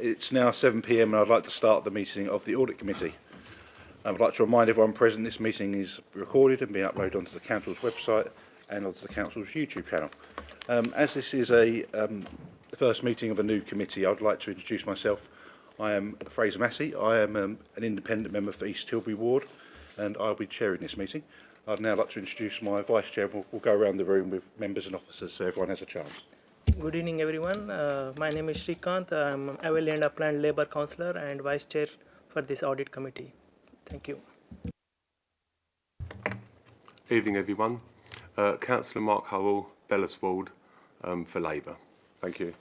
It's now 7 p.m. and I'd like to start the meeting of the Audit Committee. I would like to remind everyone present this meeting is recorded and being uploaded onto the Council's website and onto the Council's YouTube channel. As this is the first meeting of a new committee, I would like to introduce myself. I am Fraser Massey. I am an independent member for East Tilbury Ward and I'll be chairing this meeting. I'd now like to introduce my Vice Chair. We'll go around the room with members and officers so everyone has a chance. Good evening, everyone. My name is Shrikant. I'm Avelley and Upland Labour Councillor and Vice Chair for this Audit Committee. Thank you. Evening, everyone. Councillor Mark Howell, Bellas Ward for Labour. Thank you.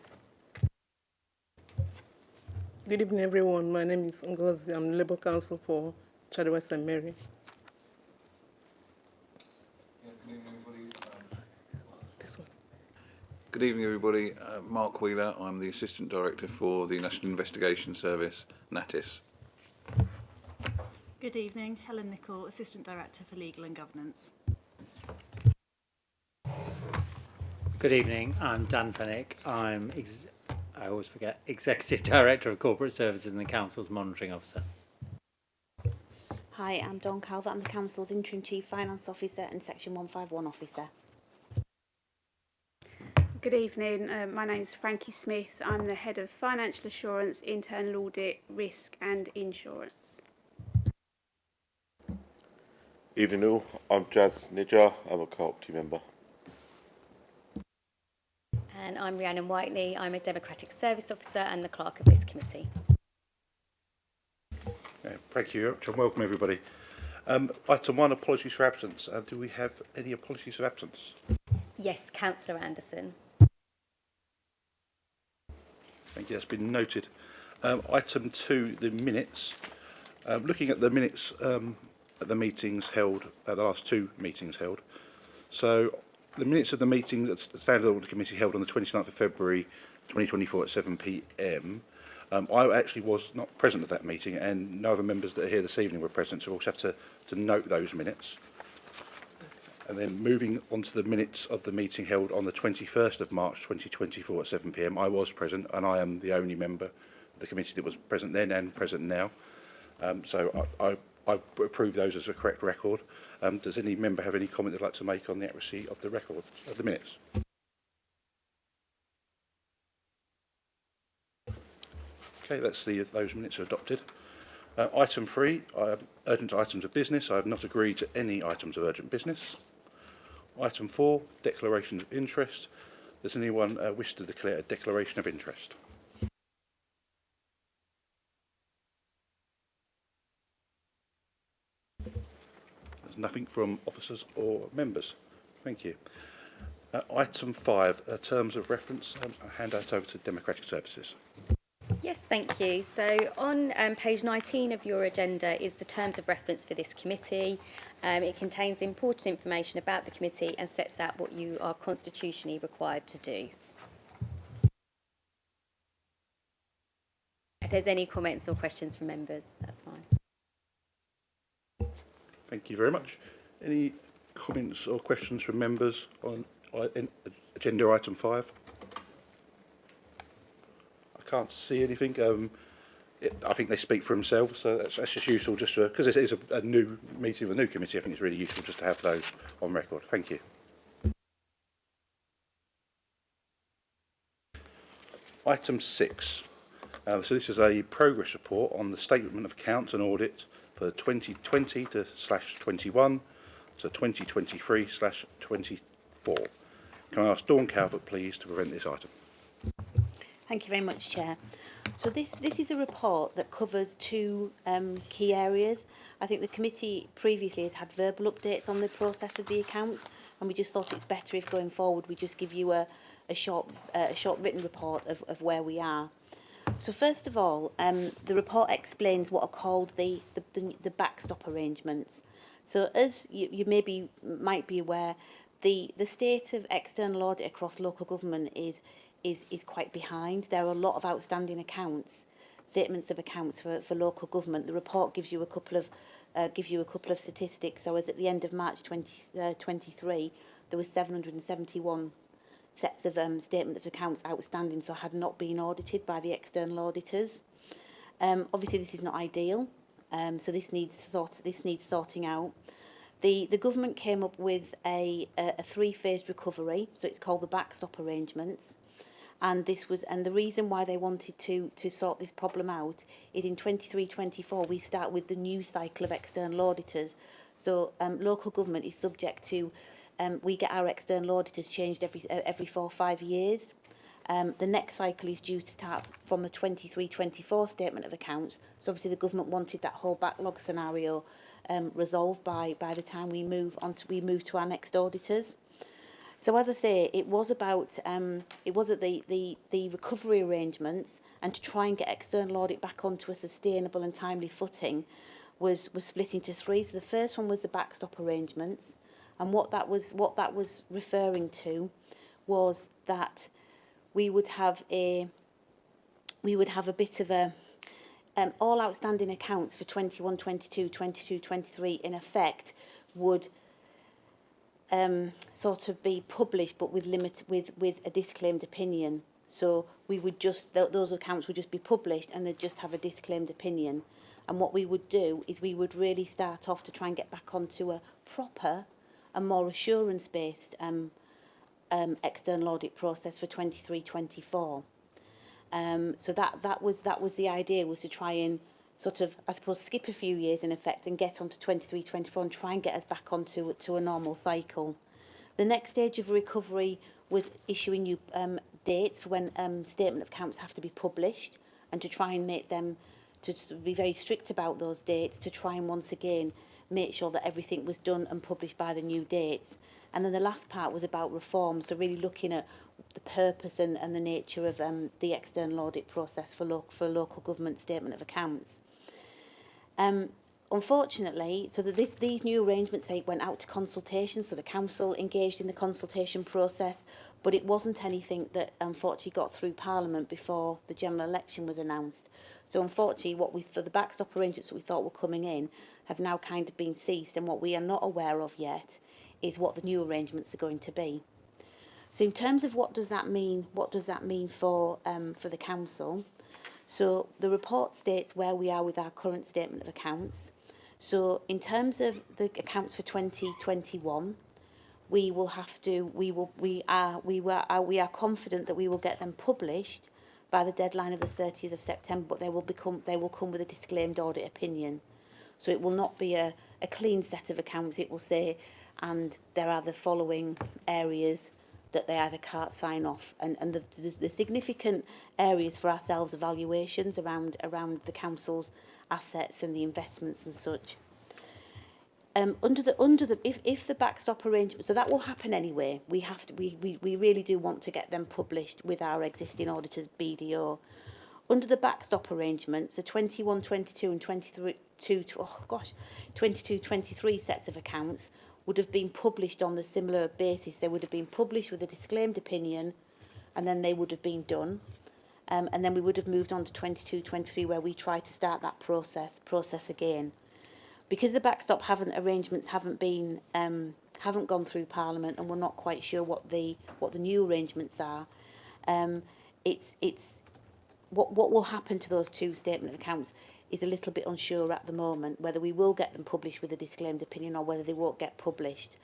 Good evening, everyone. My name is Ngozi. I'm Labour Council for Chadwa St. Mary. Good evening, everybody. Mark Wheeler. I'm the Assistant Director for the National Investigation Service, NATIS. Good evening. Helen Nichol, Assistant Director for Legal and Governance. Good evening. I'm Dan Fennick. I always forget, Executive Director of Corporate Services and the Council's Monitoring Officer. Hi, I'm Dawn Calvert. I'm the Council's Interim Chief Finance Officer and Section 151 Officer. Good evening, my name is Frankie Smith. I'm the Head of Financial Assurance, Internal Audit, Risk and Insurance. Evening all, I'm Jazz Nijjar, I'm a co-op team member. And I'm Rhiannon Whiteley, I'm a Democratic Service Officer and the Clerk of this committee. Thank you, and welcome everybody. Item 1, apologies for absence. Do we have any apologies for absence? Yes, Councillor Anderson. Thank you, that's been noted. Item 2, the minutes. Looking at the minutes at the meetings held, the last two meetings held. So the minutes of the meeting that the Standard Audit Committee held on the 29th of February 2024 at 7 p.m. I actually was not present at that meeting and no other members that are here this evening were present, so we'll also have to note those minutes. And then moving on to the minutes of the meeting held on the 21st of March 2024 at 7 p.m. I was present and I am the only member of the committee that was present then and present now. So I approve those as a correct record. Does any member have any comment they'd like to make on the accuracy of the record of the minutes? Okay, those minutes are adopted. Item 3, urgent items of business. I have not agreed to any items of urgent business. Item 4, declarations of interest. Does anyone wish to declare a declaration of interest? There's nothing from officers or members. Thank you. Item 5, terms of reference. I'll hand that over to Democratic Services. Yes, thank you. So on page 19 of your agenda is the terms of reference for this committee. It contains important information about the committee and sets out what you are constitutionally required to do. If there's any comments or questions from members, that's fine. Thank you very much. Any comments or questions from members on agenda item 5? I can't see anything. I think they speak for themselves, so that's just useful, just because it is a new meeting of a new committee. I think it's really useful just to have those on record. Thank you. Item 6. So this is a progress report on the statement of accounts and audit for 2020/21 to 2023/24. Can I ask Dawn Calvert, please, to present this item? Thank you very much, Chair. So this is a report that covers two key areas. I think the committee previously has had verbal updates on the process of the accounts, and we just thought it's better if going forward we just give you a short written report of where we are. So first of all, the report explains what are called the backstop arrangements. So as you might be aware, the state of external audit across local government is quite behind. There are a lot of outstanding statements of accounts for local government. The report gives you a couple of statistics. So as at the end of March 2023, there was 771 sets of statement of accounts outstanding, so had not been audited by the external auditors. Obviously, this is not ideal, so this needs sorting out. The government came up with a three-phased recovery, so it's called the backstop arrangements. And the reason why they wanted to sort this problem out is in 23-24 we start with the new cycle of external auditors. So local government is subject to we get our external auditors changed every 4 or 5 years. The next cycle is due to start from the 23-24 statement of accounts. So obviously the government wanted that whole backlog scenario resolved by the time we move to our next auditors. So as I say, it was about the recovery arrangements, and to try and get external audit back onto a sustainable and timely footing was split into three. So the first one was the backstop arrangements, and what that was referring to was that we would have a bit of a all outstanding accounts for 21, 22, 22, 23 in effect would sort of be published, but with a disclaimed opinion. So we would just those accounts would just be published, and they'd just have a disclaimed opinion. And what we would do is we would really start off to try and get back onto a proper and more assurance-based external audit process for 23-24. So that was the idea, was to try and sort of, I suppose, skip a few years in effect and get onto 23-24 and try and get us back onto a normal cycle. The next stage of recovery was issuing new dates for when statement of accounts have to be published, and to try and make them, to be very strict about those dates, to try and once again make sure that everything was done and published by the new dates. And then the last part was about reform, so really looking at the purpose and the nature of the external audit process for local government statement of accounts. Unfortunately, so that these new arrangements, they went out to consultation, so the council engaged in the consultation process, but it wasn't anything that unfortunately got through Parliament before the general election was announced. So unfortunately, for the backstop arrangements that we thought were coming in have now kind of been ceased, and what we are not aware of yet is what the new arrangements are going to be. So in terms of what does that mean for the council? So the report states where we are with our current statement of accounts. So in terms of the accounts for 2021, we are confident that we will get them published by the deadline of the 30th of September, but they will come with a disclaimed audit opinion. So it will not be a clean set of accounts. It will say, and there are the following areas that they either can't sign off, and the significant areas for ourselves, evaluations around the council's assets and the investments and such. If the backstop arrangement, so that will happen anyway. We really do want to get them published with our existing auditors BDO. Under the backstop arrangements, the 21, 22 and 22, 23 sets of accounts would have been published on the similar basis. They would have been published with a disclaimed opinion, and then they would have been done. And then we would have moved on to 22, 23, where we try to start that process again. Because the backstop arrangements haven't gone through Parliament, and we're not quite sure what the new arrangements are. What will happen to those two statement of accounts is a little bit unsure at the moment, whether we will get them published with a disclaimed opinion or whether they won't get published.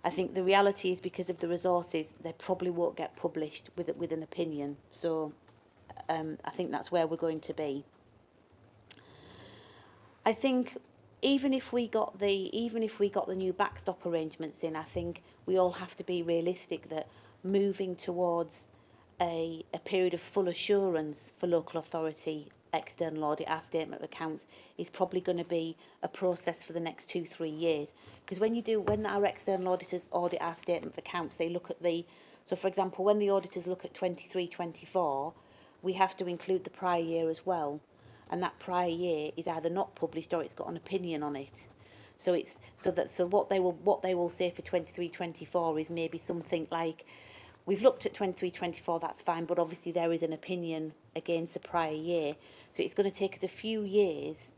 I think the reality is, because of the resources, they probably won't get published with an opinion. So I think that's where we're going to be. I think even if we got the new backstop arrangements in, I think we all have to be realistic that moving towards a period of full assurance for local authority external audit, our statement of accounts, is probably going to be a process for the next 2-3 years. Because when our external auditors audit our statement of accounts, they look at so for example, when the auditors look at 23-24, we have to include the prior year as well, and that prior year is either not published or it's got an opinion on it. So what they will say for 23-24 is maybe something like, we've looked at 23-24, that's fine, but obviously there is an opinion against the prior year. So it's going to take us a few years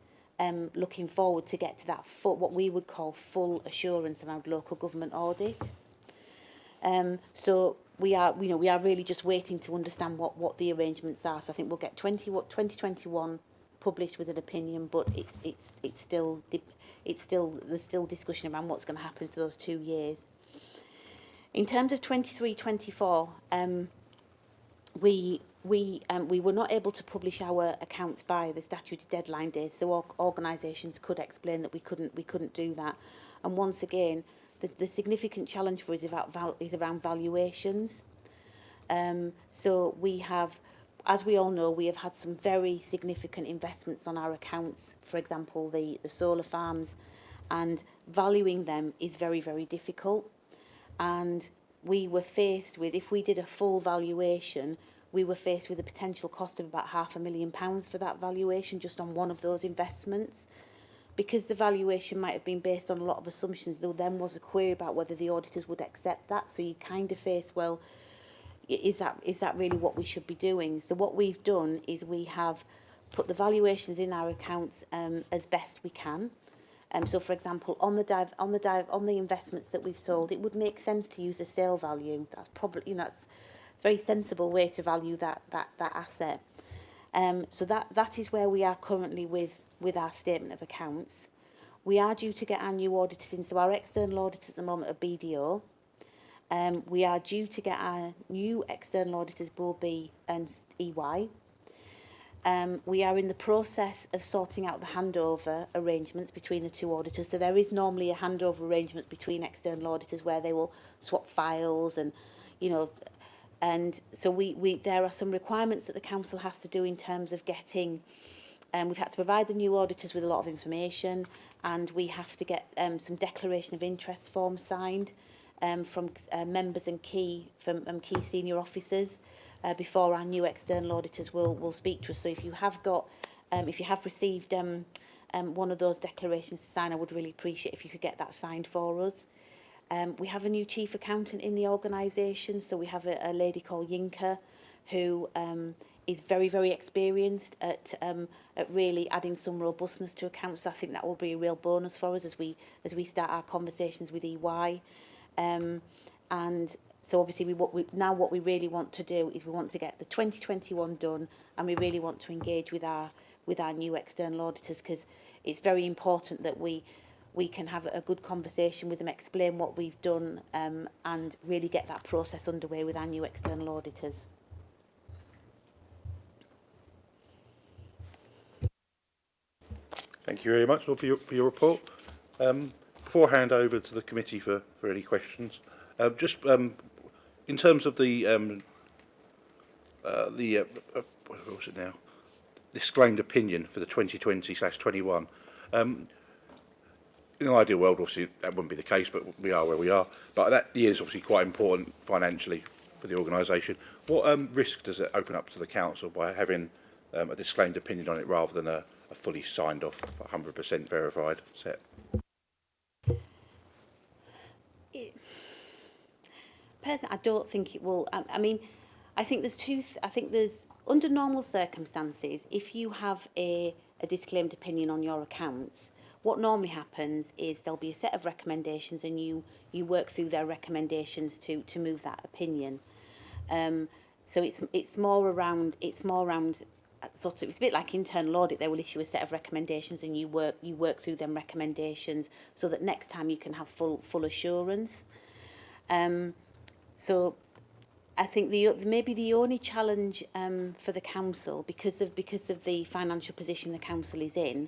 looking forward to get to that what we would call full assurance around local government audit. So we are really just waiting to understand what the arrangements are. So I think we'll get 2021 published with an opinion, but it's still there's still discussion around what's going to happen to those 2 years. In terms of 23-24, we were not able to publish our accounts by the statutory deadline days, so organisations could explain that we couldn't do that. And once again, the significant challenge for us is around valuations. So we have, as we all know, we have had some very significant investments on our accounts. For example, the solar farms, and valuing them is very, very difficult. And we were faced with, if we did a full valuation, we were faced with a potential cost of about £500,000 for that valuation just on one of those investments. Because the valuation might have been based on a lot of assumptions, there then was a query about whether the auditors would accept that. So you kind of face, well, is that really what we should be doing? So what we've done is we have put the valuations in our accounts as best we can. So, for example, on the investments that we've sold, it would make sense to use a sale value. That's probably, that's a very sensible way to value that asset. So that is where we are currently with our statement of accounts. We are due to get our new auditors in. So our external auditors at the moment are BDO. We are due to get our new external auditors, Bull and EY. We are in the process of sorting out the handover arrangements between the two auditors. So there is normally a handover arrangement between external auditors where they will swap files and, and so there are some requirements that the council has to do in terms of getting. We've had to provide the new auditors with a lot of information, and we have to get some declaration of interest forms signed from members and key senior officers before our new external auditors will speak to us. So if you have received one of those declarations to sign, I would really appreciate if you could get that signed for us. We have a new chief accountant in the organisation, so we have a lady called Yinka who is very, very experienced at really adding some robustness to accounts. So I think that will be a real bonus for us as we start our conversations with EY. And so obviously what we really want to do is we want to get the 2021 done, and we really want to engage with our new external auditors, because it's very important that we can have a good conversation with them, explain what we've done, and really get that process underway with our new external auditors. Thank you very much for your report. Before I hand over to the committee for any questions, in terms of the what was it now? Disclaimed opinion for the 2020/21. In an ideal world, obviously that wouldn't be the case, but we are where we are. But that year is obviously quite important financially for the organisation. What risk does it open up to the council by having a disclaimed opinion on it rather than a fully signed off, 100% verified set? Personally, I don't think it will. I mean, I think there's under normal circumstances, if you have a disclaimed opinion on your accounts, what normally happens is there'll be a set of recommendations, and you work through their recommendations to move that opinion. So it's more around sort of, it's a bit like internal audit. They will issue a set of recommendations, and you work through them recommendations so that next time you can have full assurance. So I think maybe the only challenge for the council, because of the financial position the council is in,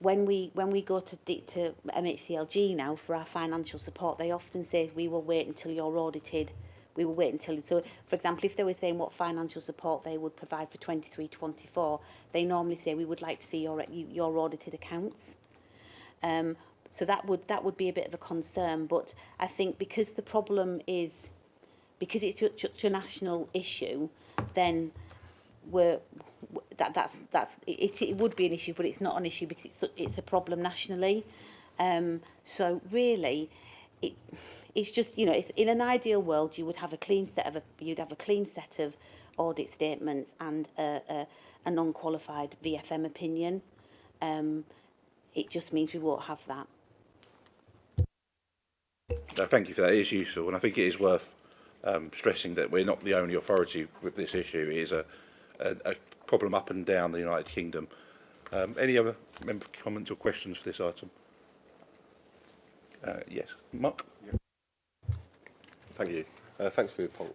when we go to MHCLG now for our financial support, they often say we will wait until you're audited. We will wait until. So, for example, if they were saying what financial support they would provide for 23-24, they normally say we would like to see your audited accounts. So that would be a bit of a concern. But I think because the problem is, because it's such a national issue, then it would be an issue, but it's not an issue because it's a problem nationally. So really, it's just, it's in an ideal world you would have a clean set of audit statements and a non-qualified VFM opinion. It just means we won't have that. No, thank you for that. It is useful, and I think it is worth stressing that we're not the only authority with this issue. It is a problem up and down the United Kingdom. Any other member comments or questions for this item? Yes, Mark. Thank you. Thanks for your poll.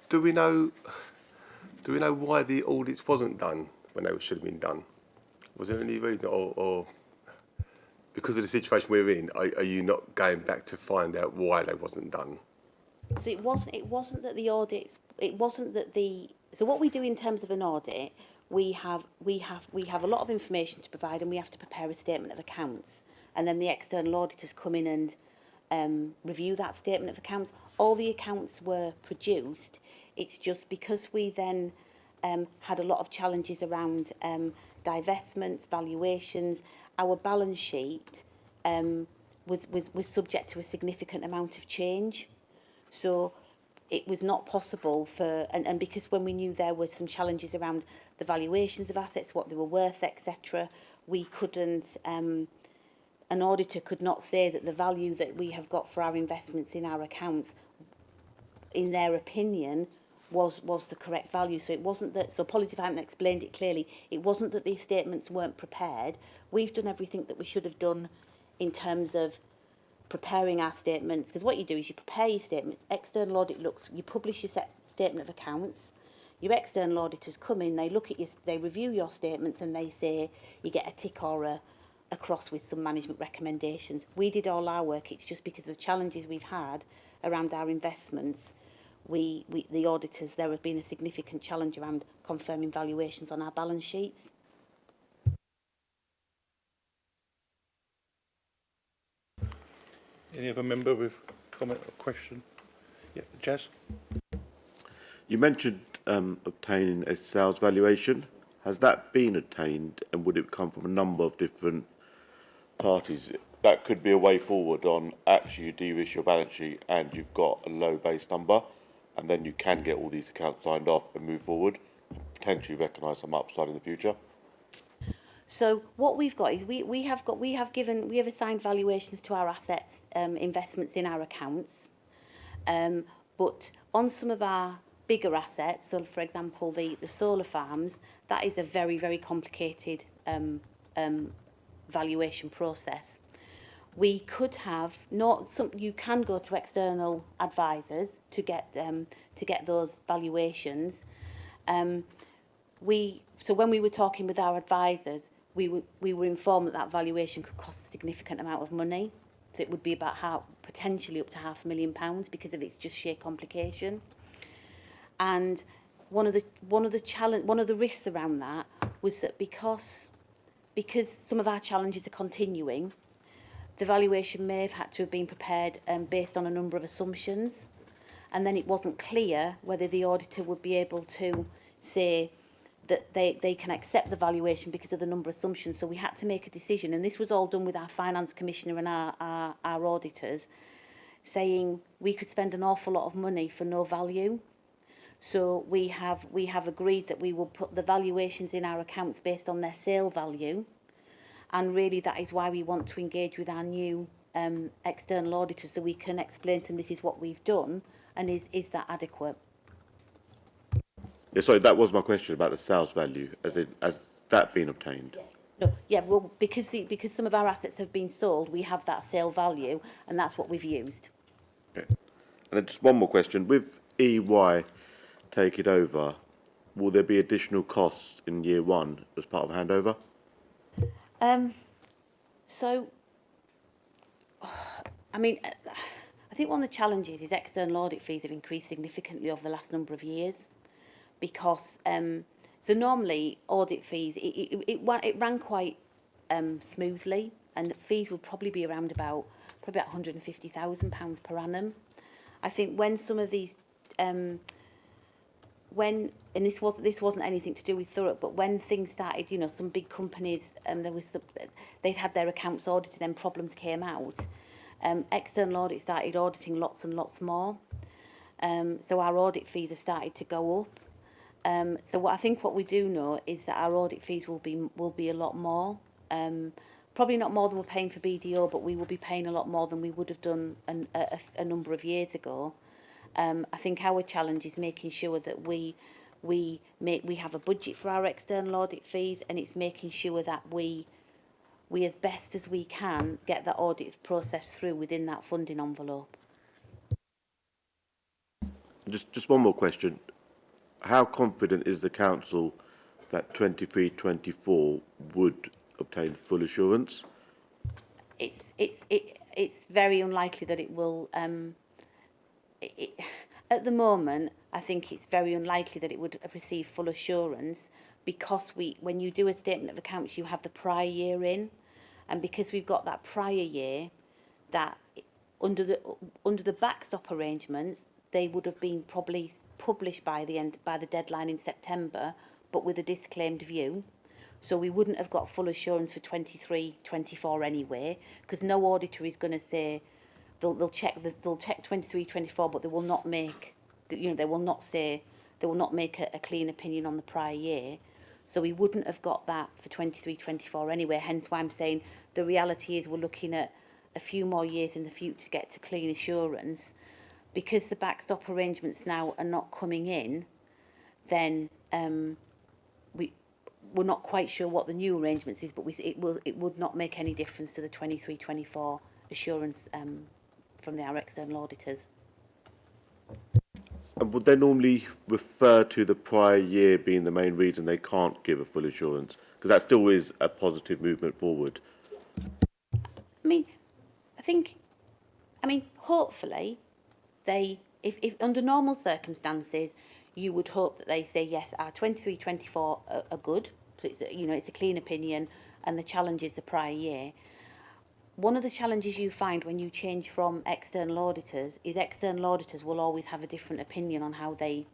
Do we know why the audits wasn't done when they should have been done? Was there any reason, or because of the situation we're in, are you not going back to find out why they wasn't done? So it wasn't that the audits, so what we do in terms of an audit, we have a lot of information to provide, and we have to prepare a statement of accounts, and then the external auditors come in and review that statement of accounts. All the accounts were produced. It's just because we then had a lot of challenges around divestments, valuations. Our balance sheet was subject to a significant amount of change. So it was not possible for, and because when we knew there were some challenges around the valuations of assets, what they were worth, etc., we couldn't, an auditor could not say that the value that we have got for our investments in our accounts, in their opinion, was the correct value. So it wasn't that, so apologies if I haven't explained it clearly, it wasn't that these statements weren't prepared. We've done everything that we should have done in terms of preparing our statements, because what you do is you prepare your statements, external audit looks, you publish your statement of accounts, your external auditors come in, they look at your, they review your statements, and they say you get a tick or a cross with some management recommendations. We did all our work. It's just because of the challenges we've had around our investments, the auditors, there has been a significant challenge around confirming valuations on our balance sheets. Any other member with comment or question? Yeah, Jazz. You mentioned obtaining a sales valuation. Has that been obtained, and would it come from a number of different parties? That could be a way forward on actually you de-risk your balance sheet and you've got a low base number, and then you can get all these accounts signed off and move forward and potentially recognise some upside in the future. So what we've got is we have assigned valuations to our assets, investments in our accounts, but on some of our bigger assets, so for example the solar farms, that is a very, very complicated valuation process. We could have you can go to external advisors to get those valuations. So when we were talking with our advisors, we were informed that valuation could cost a significant amount of money. So it would be about potentially up to £500,000 because of its just sheer complication. And one of the risks around that was that because some of our challenges are continuing, the valuation may have had to have been prepared based on a number of assumptions, and then it wasn't clear whether the auditor would be able to say that they can accept the valuation because of the number of assumptions. So we had to make a decision, and this was all done with our finance commissioner and our auditors, saying we could spend an awful lot of money for no value. So we have agreed that we will put the valuations in our accounts based on their sale value, and really that is why we want to engage with our new external auditors, so we can explain to them this is what we've done, and is that adequate? Yeah, sorry, that was my question about the sales value. Has that been obtained? No, yeah, well, because some of our assets have been sold, we have that sale value, and that's what we've used. Okay. And then just one more question. With EY take it over, will there be additional costs in year one as part of handover? So, I mean, I think one of the challenges is external audit fees have increased significantly over the last number of years, because so normally audit fees it ran quite smoothly, and fees would probably be around about £150,000 per annum. I think when some of these and this wasn't anything to do with Thurrock, but when things started, you know, some big companies, they'd had their accounts audited, then problems came out. External audit started auditing lots and lots more. So our audit fees have started to go up. So what we do know is that our audit fees will be a lot more. probably not more than we're paying for BDO, but we will be paying a lot more than we would have done a number of years ago. I think our challenge is making sure that we have a budget for our external audit fees, and it's making sure that we as best as we can get that audit process through within that funding envelope. Just one more question. How confident is the council that 23-24 would obtain full assurance? It's very unlikely that it will. At the moment, I think it's very unlikely that it would receive full assurance, because when you do a statement of accounts, you have the prior year in, and because we've got that prior year, that under the backstop arrangements, they would have been probably published by the deadline in September, but with a disclaimed view. So we wouldn't have got full assurance for 23-24 anyway, because no auditor is going to say they'll check 23-24, but they will not make, they will not make a clean opinion on the prior year. So we wouldn't have got that for 23-24 anyway. Hence why I'm saying the reality is we're looking at a few more years in the future to get to clean assurance. Because the backstop arrangements now are not coming in, then we're not quite sure what the new arrangements is, but it would not make any difference to the 23-24 assurance from our external auditors. And would they normally refer to the prior year being the main reason they can't give a full assurance? Because that still is a positive movement forward. Hopefully, if under normal circumstances, you would hope that they say, yes, our 23-24 are good. So it's a clean opinion, and the challenge is the prior year. One of the challenges you find when you change from external auditors is external auditors will always have a different opinion on how they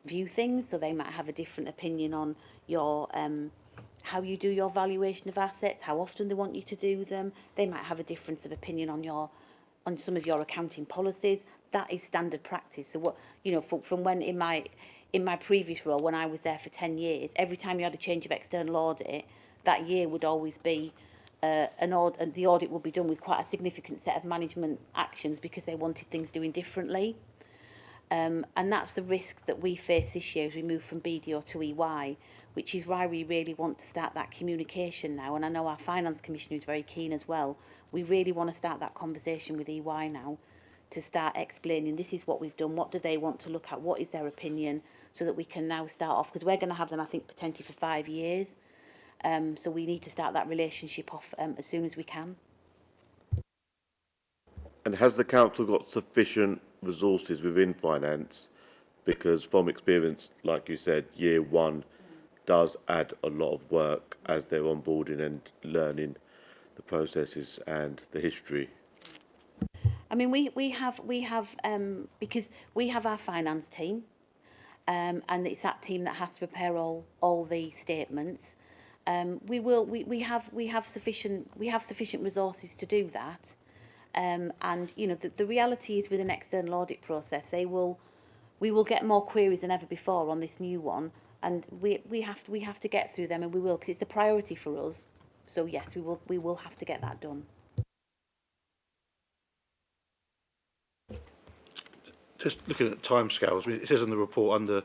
view things. So they might have a different opinion on your how you do your valuation of assets, how often they want you to do them. They might have a difference of opinion on some of your accounting policies. That is standard practice. So from when in my previous role, when I was there for 10 years, every time you had a change of external audit, that year would always be the audit would be done with quite a significant set of management actions, because they wanted things doing differently. And that's the risk that we face this year as we move from BDO to EY, which is why we really want to start that communication now. And I know our Finance Commissioner is very keen as well. We really want to start that conversation with EY now, to start explaining this is what we've done, what do they want to look at, what is their opinion, so that we can now start off, because we're going to have them, I think, potentially for 5 years. So we need to start that relationship off as soon as we can. And has the council got sufficient resources within finance? Because from experience, like you said, year one does add a lot of work as they're onboarding and learning the processes and the history. We have because we have our finance team, and it's that team that has to prepare all the statements. We have sufficient resources to do that. And the reality is, with an external audit process, we will get more queries than ever before on this new one, and we have to get through them, and we will, because it's a priority for us. So yes, we will have to get that done. Just looking at timescales, it says in the report under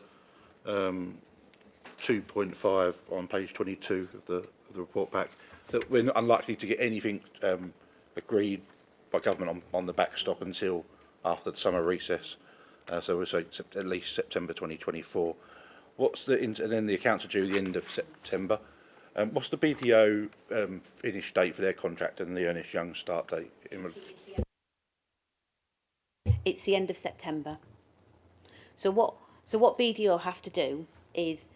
2.5 on page 22 of the report pack that we're unlikely to get anything agreed by government on the backstop until after the summer recess. So we'll say at least September 2024. And then the accounts are due the end of September. What's the BDO finish date for their contract and the Ernest Young start date? It's the end of September. So what BDO have to do is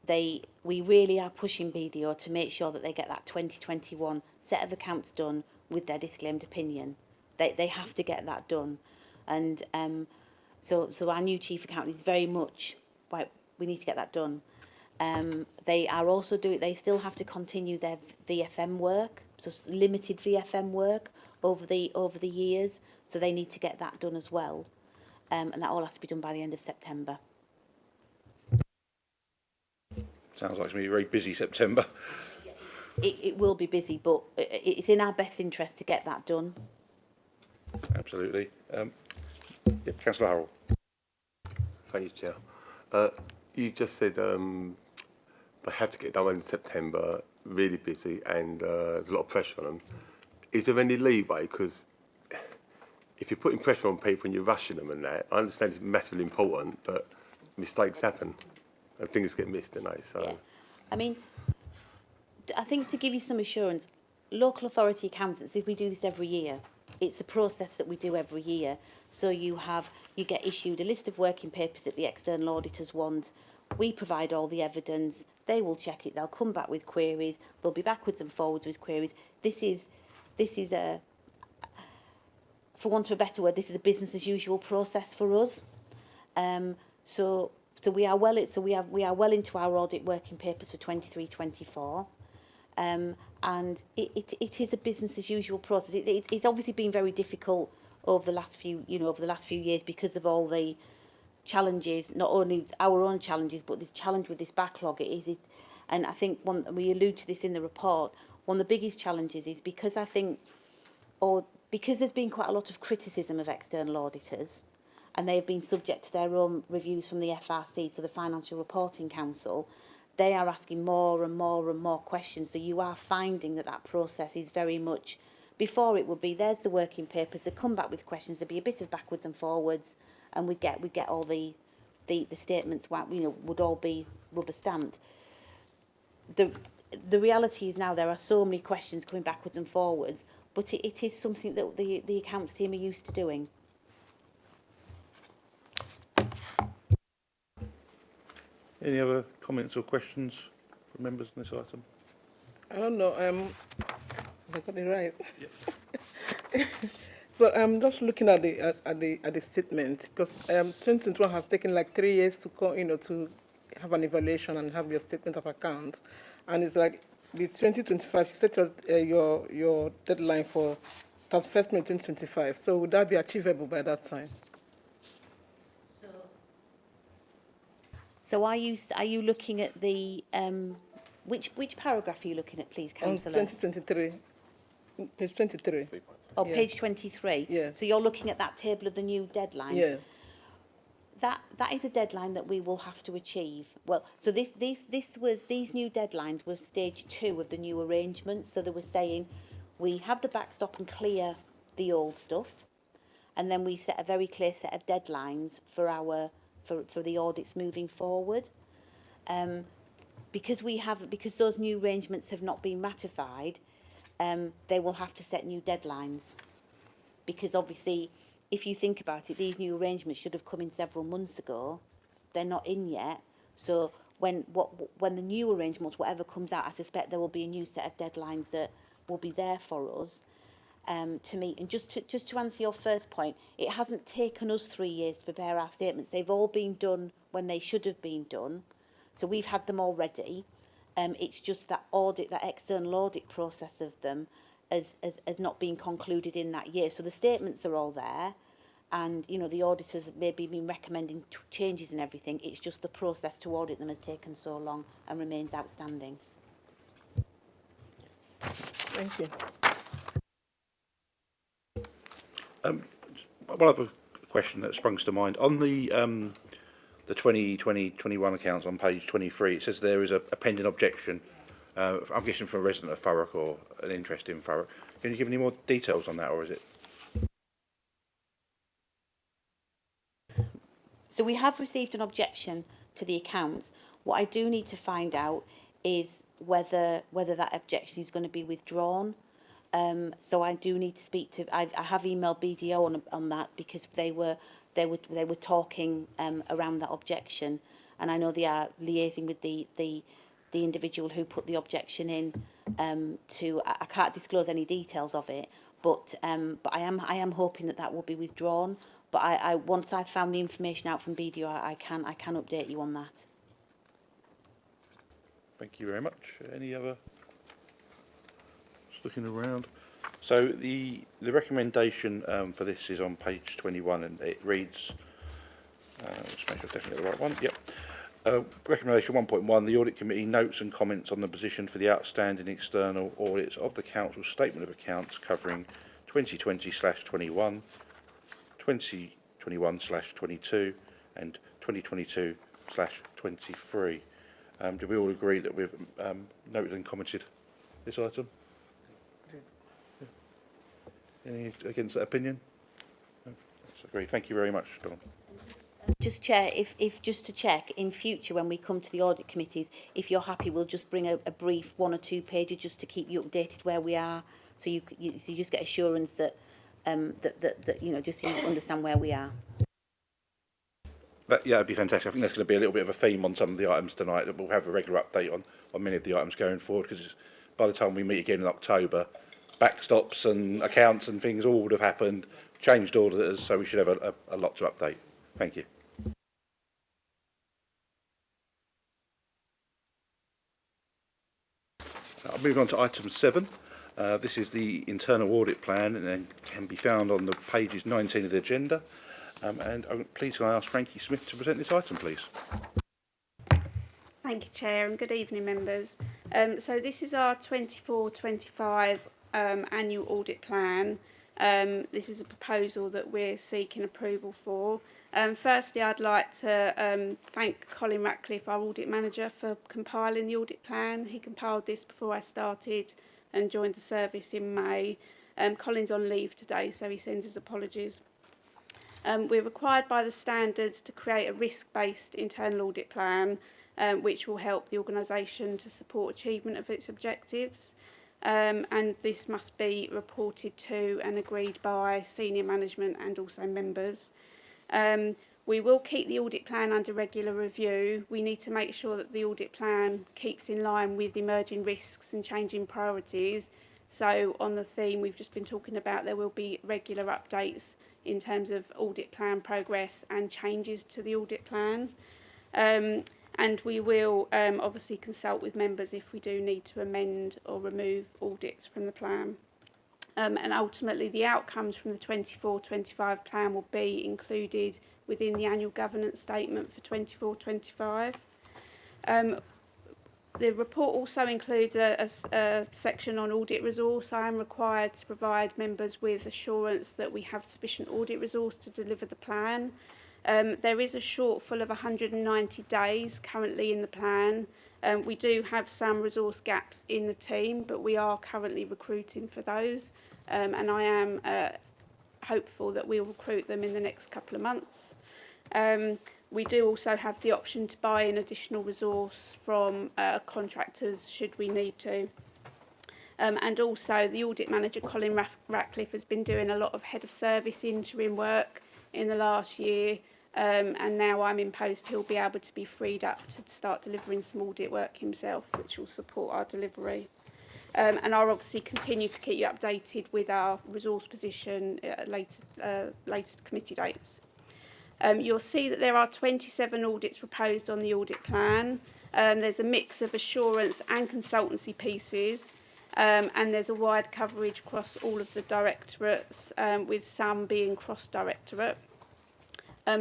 we really are pushing BDO to make sure that they get that 2021 set of accounts done with their disclaimed opinion. They have to get that done, and so our new chief accountant is very much right. We need to get that done. They are also they still have to continue their VFM work, so limited VFM work over the years. So they need to get that done as well, and that all has to be done by the end of September. Sounds like it's going to be a very busy September. it will be busy, but it's in our best interest to get that done. Absolutely. Yep, Councillor Harrell. Thank you, Chair. You just said they have to get done in September, really busy, and there's a lot of pressure on them. Is there any leeway? Because if you're putting pressure on people and you're rushing them and that, I understand it's massively important, but mistakes happen and things get missed, don't they? So, Yeah. I mean, I think to give you some assurance, local authority accountants, if we do this every year, it's a process that we do every year. So you get issued a list of working papers that the external auditors want. We provide all the evidence. They will check it. They'll come back with queries. They'll be backwards and forwards with queries. This is a, for want of a better word, this is a business as usual process for us. So we are well into our audit working papers for 23-24. And it is a business as usual process. It's obviously been very difficult over the last few years because of all the challenges, not only our own challenges, but the challenge with this backlog. And I think we allude to this in the report. One of the biggest challenges is because there's been quite a lot of criticism of external auditors, and they have been subject to their own reviews from the FRC, so the Financial Reporting Council. They are asking more and more and more questions. So you are finding that process is very much, before it would be, there's the working papers, they come back with questions, there'd be a bit of backwards and forwards, and we get all the statements, would all be rubber stamped. The reality is now there are so many questions coming backwards and forwards, but it is something that the accounts team are used to doing. Any other comments or questions from members on this item? I don't know. I got it right. Yep. So I'm just looking at the statement, because 2021 has taken like 3 years to to have an evaluation and have your statement of accounts, and it's like the 2025. You set your deadline for 31st May 2025. So would that be achievable by that time? So are you looking at the which paragraph are you looking at, please, Councillor? 2023, page 23. Oh, Yeah. page 23. Yeah. So you're looking at that table of the new deadlines. Yeah. That is a deadline that we will have to achieve. Well, so these new deadlines were stage 2 of the new arrangements. So they were saying we have the backstop and clear the old stuff, and then we set a very clear set of deadlines for the audits moving forward. Because those new arrangements have not been ratified, they will have to set new deadlines. Because obviously, if you think about it, these new arrangements should have come in several months ago. They're not in yet. So when the new arrangements, whatever comes out, I suspect there will be a new set of deadlines that will be there for us to meet. And just to answer your first point, it hasn't taken us 3 years to prepare our statements. They've all been done when they should have been done. So we've had them already. It's just that external audit process of them has not been concluded in that year. So the statements are all there, and the auditors have maybe been recommending changes and everything. It's just the process to audit them has taken so long and remains outstanding. Thank you. One other question that springs to mind on the 2020-21 accounts on page 23. It says there is a pending objection. I'm guessing from a resident of Thurrock or an interest in Thurrock. Can you give any more details on that, or is it? So we have received an objection to the accounts. What I do need to find out is whether that objection is going to be withdrawn. So I do need to speak to. I have emailed BDO on that, because they were talking around that objection, and I know they are liaising with the individual who put the objection in. I can't disclose any details of it, but I am hoping that will be withdrawn. But I once I've found the information out from BDO, I can update you on that. Thank you very much. Any other? Just looking around. So the recommendation for this is on page 21, and it reads. Let's make sure I've definitely got the right one. Yep. Recommendation 1.1, the Audit Committee notes and comments on the position for the outstanding external audits of the Council's Statement of Accounts covering 2020/21, 2021/22 and 2022/23. Do we all agree that we've noted and commented this item? Any against that opinion? No? That's agreed. Thank you very much, Don. Just Chair, if just to check, in future when we come to the audit committees, if you're happy, we'll just bring a brief 1 or 2 pages just to keep you updated where we are, so you just get assurance that that you know, just so you understand where we are. Yeah, that'd be fantastic. I think there's going to be a little bit of a theme on some of the items tonight, that we'll have a regular update on many of the items going forward, because by the time we meet again in October, backstops and accounts and things all would have happened, changed auditors, so we should have a lot to update. Thank you. I'll move on to item 7. This is the internal audit plan, and then can be found on the pages 19 of the agenda. Please can I ask Frankie Smith to present this item, please? Thank you, Chair, and good evening, members. So this is our 24-25 annual audit plan. This is a proposal that we're seeking approval for. Firstly, I'd like to thank Colin Ratcliffe, our audit manager, for compiling the audit plan. He compiled this before I started and joined the service in May. Colin's on leave today, so he sends his apologies. We're required by the standards to create a risk-based internal audit plan, which will help the organisation to support achievement of its objectives. And this must be reported to and agreed by senior management and also members. We will keep the audit plan under regular review. We need to make sure that the audit plan keeps in line with emerging risks and changing priorities. So on the theme we've just been talking about, there will be regular updates in terms of audit plan progress and changes to the audit plan. And we will obviously consult with members if we do need to amend or remove audits from the plan. And ultimately the outcomes from the 24-25 plan will be included within the annual governance statement for 24-25. The report also includes a section on audit resource. I am required to provide members with assurance that we have sufficient audit resource to deliver the plan. There is a shortfall of 190 days currently in the plan. We do have some resource gaps in the team, but we are currently recruiting for those. And I am hopeful that we'll recruit them in the next couple of months. We do also have the option to buy in additional resource from contractors should we need to. And also the audit manager, Colin Ratcliffe, has been doing a lot of head of service interim work in the last year. And now I'm in post, he'll be able to be freed up to start delivering some audit work himself, which will support our delivery. And I'll obviously continue to keep you updated with our resource position at later committee dates. You'll see that there are 27 audits proposed on the audit plan. There's a mix of assurance and consultancy pieces, and there's a wide coverage across all of the directorates, with some being cross-directorate.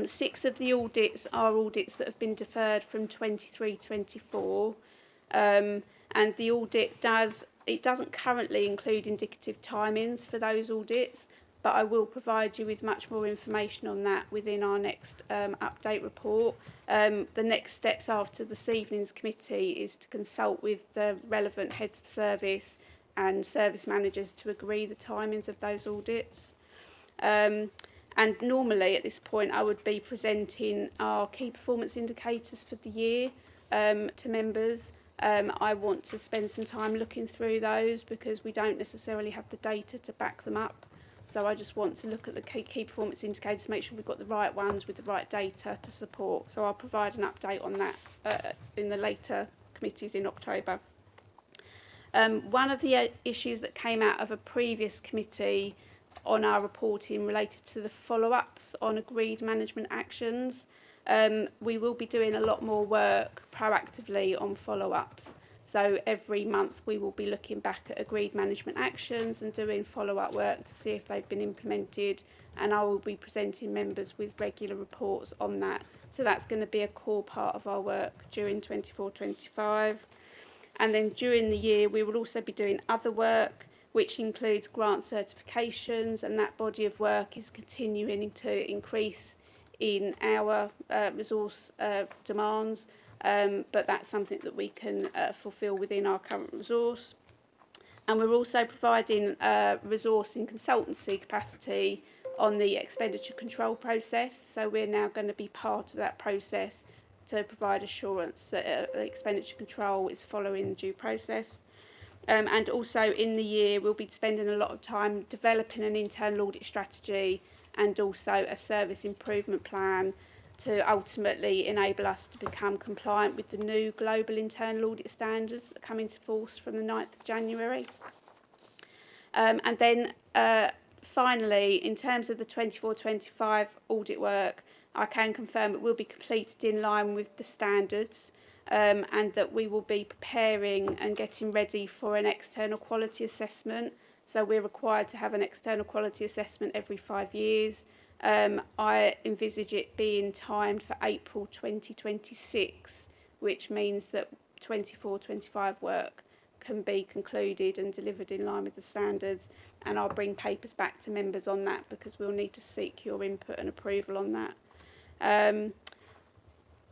6 of the audits are audits that have been deferred from 23-24, and the audit doesn't currently include indicative timings for those audits, but I will provide you with much more information on that within our next update report. The next steps after this evening's committee is to consult with the relevant heads of service and service managers to agree the timings of those audits. And normally at this point I would be presenting our key performance indicators for the year to members. I want to spend some time looking through those because we don't necessarily have the data to back them up. So I just want to look at the key performance indicators, make sure we've got the right ones with the right data to support. So I'll provide an update on that in the later committees in October. One of the issues that came out of a previous committee on our reporting related to the follow-ups on agreed management actions. We will be doing a lot more work proactively on follow-ups. So every month we will be looking back at agreed management actions and doing follow-up work to see if they've been implemented, and I will be presenting members with regular reports on that. So that's going to be a core part of our work during 24-25. And then during the year we will also be doing other work, which includes grant certifications, and that body of work is continuing to increase in our resource demands, but that's something that we can fulfil within our current resource. And we're also providing resource in consultancy capacity on the expenditure control process, so we're now going to be part of that process to provide assurance that expenditure control is following due process. And also in the year we'll be spending a lot of time developing an internal audit strategy and also a service improvement plan to ultimately enable us to become compliant with the new global internal audit standards that come into force from the 9th of January. And then finally, in terms of the 24-25 audit work, I can confirm it will be completed in line with the standards, and that we will be preparing and getting ready for an external quality assessment. So we're required to have an external quality assessment every 5 years. I envisage it being timed for April 2026, which means that 24-25 work can be concluded and delivered in line with the standards, and I'll bring papers back to members on that because we'll need to seek your input and approval on that.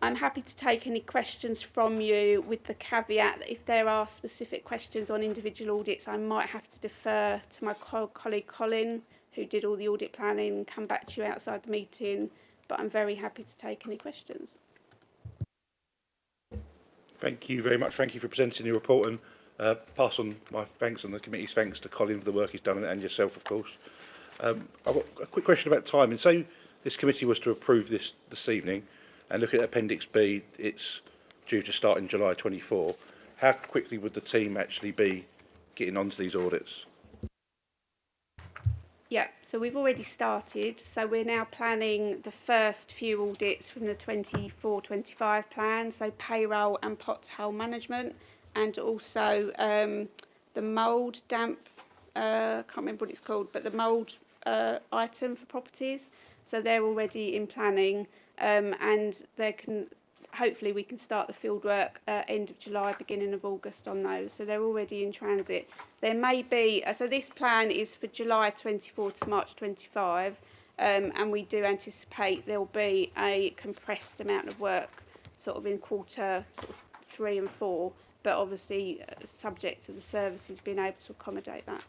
I'm happy to take any questions from you, with the caveat that if there are specific questions on individual audits, I might have to defer to my colleague Colin, who did all the audit planning, and come back to you outside the meeting, but I'm very happy to take any questions. Thank you very much. Thank you for presenting your report, and pass on my thanks and the committee's thanks to Colin for the work he's done, and yourself, of course. I've got a quick question about timing. So this committee was to approve this evening, and look at Appendix B, it's due to start in July 24. How quickly would the team actually be getting onto these audits? Yeah, so we've already started. So we're now planning the first few audits from the 24-25 plan, so payroll and pothole management, and also the mould damp, can't remember what it's called, but the mould item for properties. So they're already in planning, and they can, hopefully we can start the field work end of July, beginning of August on those. So they're already in transit. There may be, so this plan is for July 24 to March 25, and we do anticipate there'll be a compressed amount of work sort of in quarter 3 and 4, but obviously subject to the services being able to accommodate that.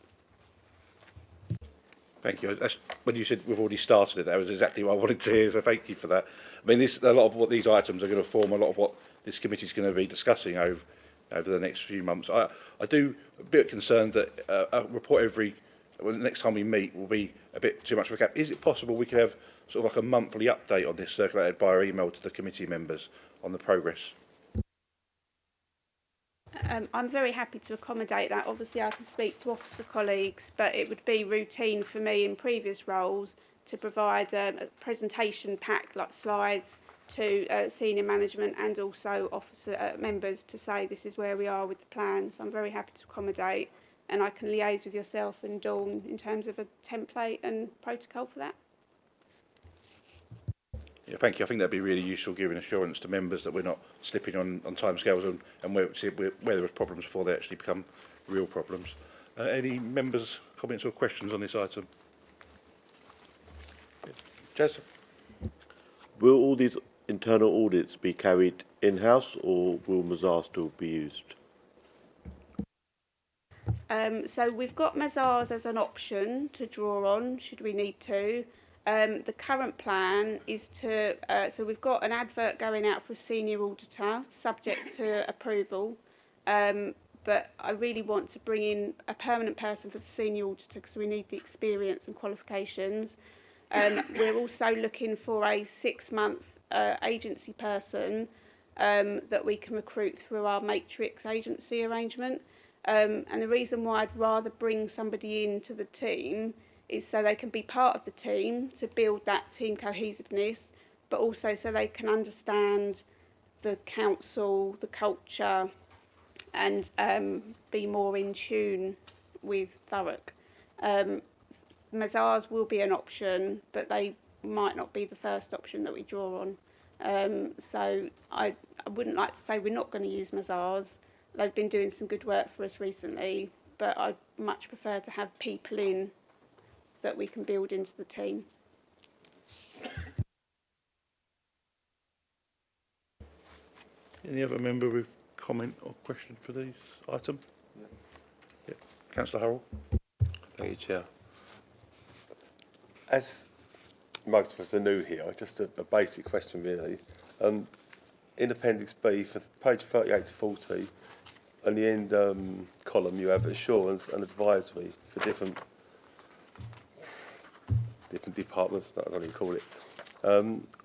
Thank you. That's, when you said we've already started it, that was exactly what I wanted to hear, so thank you for that. I mean, a lot of what these items are going to form a lot of what this committee is going to be discussing over the next few months. I do a bit concerned that a report the next time we meet will be a bit too much of a gap. Is it possible we could have sort of like a monthly update on this circulated by email to the committee members on the progress? I'm very happy to accommodate that. Obviously I can speak to officer colleagues, but it would be routine for me in previous roles to provide a presentation pack like slides to senior management and also officer members to say this is where we are with the plan. So I'm very happy to accommodate, and I can liaise with yourself and Dawn in terms of a template and protocol for that. Yeah, thank you. I think that'd be really useful, giving assurance to members that we're not slipping on timescales and where there are problems before they actually become real problems. Any members' comments or questions on this item? Jez? Will all these internal audits be carried in-house, or will Mazars still be used? So we've got Mazars as an option to draw on should we need to. The current plan is to, so we've got an advert going out for a senior auditor, subject to approval, but I really want to bring in a permanent person for the senior auditor because we need the experience and qualifications. We're also looking for a 6-month agency person that we can recruit through our matrix agency arrangement. And the reason why I'd rather bring somebody into the team is so they can be part of the team to build that team cohesiveness, but also so they can understand the council, the culture, and be more in tune with Thurrock. Mazars will be an option, but they might not be the first option that we draw on. So I wouldn't like to say we're not going to use Mazars. They've been doing some good work for us recently, but I'd much prefer to have people in that we can build into the team. Any other member with comment or question for this item? Yeah. Councillor Hurrell. Thank you, Chair. As most of us are new here, just a basic question really. In Appendix B, for page 38 to 40, on the end column, you have assurance and advisory for different departments. I don't know what you call it.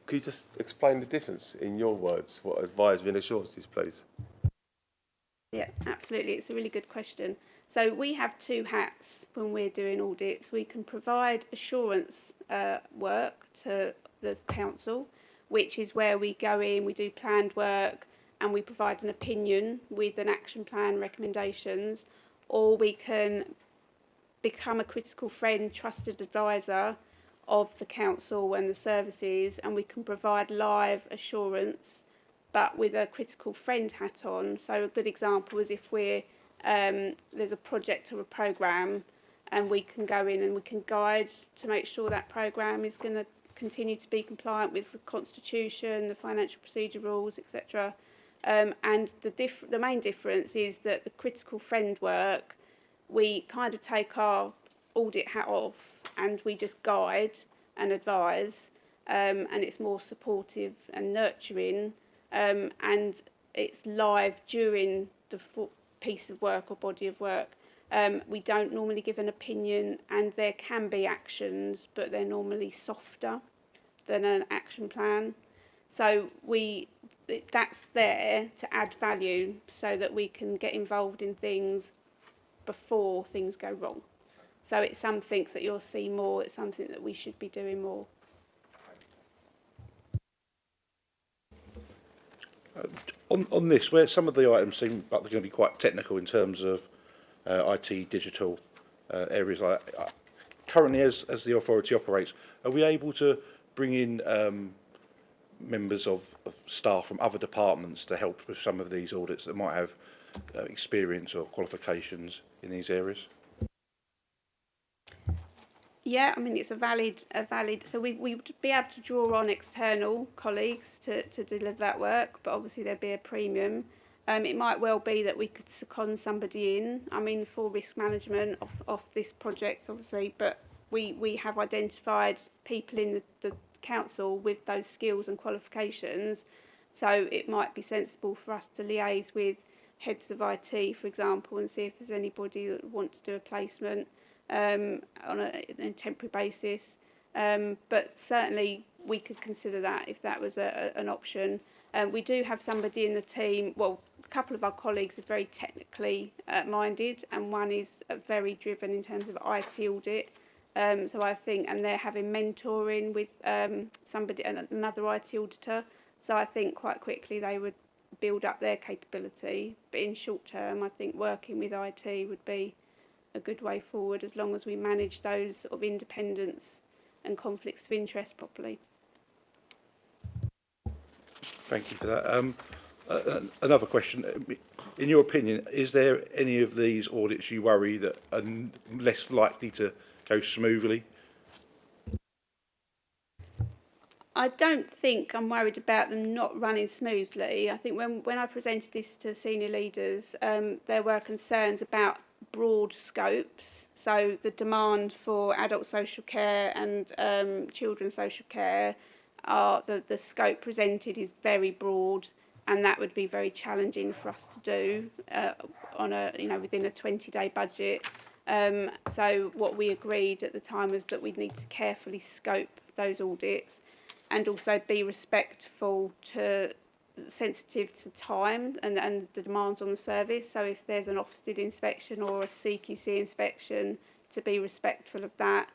Could you just explain the difference in your words, what advisory and assurance is, please? Yeah, absolutely. It's a really good question. So we have two hats when we're doing audits. We can provide assurance work to the council, which is where we go in, we do planned work, and we provide an opinion with an action plan recommendations, or we can become a critical friend, trusted advisor of the council and the services, and we can provide live assurance, but with a critical friend hat on. So a good example is if we're there's a project or a programme, and we can go in and we can guide to make sure that programme is going to continue to be compliant with the Constitution, the financial procedure rules, etc. And the main difference is that the critical friend work, we kind of take our audit hat off and we just guide and advise, and it's more supportive and nurturing, and it's live during the piece of work or body of work. We don't normally give an opinion, and there can be actions, but they're normally softer than an action plan. So that's there to add value so that we can get involved in things before things go wrong. So it's something that you'll see more, it's something that we should be doing more. On this, where some of the items seem like they're going to be quite technical in terms of IT, digital areas like that, currently as the authority operates, are we able to bring in members of staff from other departments to help with some of these audits that might have experience or qualifications in these areas? Yeah, I mean, it's a valid, so we would be able to draw on external colleagues to deliver that work, but obviously there'd be a premium. It might well be that we could second somebody in, I mean, for risk management of this project, obviously, but we have identified people in the council with those skills and qualifications, so it might be sensible for us to liaise with heads of IT, for example, and see if there's anybody that wants to do a placement on a temporary basis, but certainly we could consider that if that was an option. We do have somebody in the team, well, a couple of our colleagues are very technically minded, and one is very driven in terms of IT audit, so I think, and they're having mentoring with another IT auditor, so I think quite quickly they would build up their capability, but in short term I think working with IT would be a good way forward, as long as we manage those sort of independence and conflicts of interest properly. Thank you for that. Another question. In your opinion, is there any of these audits you worry that are less likely to go smoothly? I don't think I'm worried about them not running smoothly. I think when I presented this to senior leaders, there were concerns about broad scopes. So the demand for adult social care and children's social care, the scope presented is very broad, and that would be very challenging for us to do within a 20-day budget. So what we agreed at the time was that we'd need to carefully scope those audits, and also be sensitive to time and the demands on the service. So if there's an Ofsted inspection or a CQC inspection, to be respectful of that.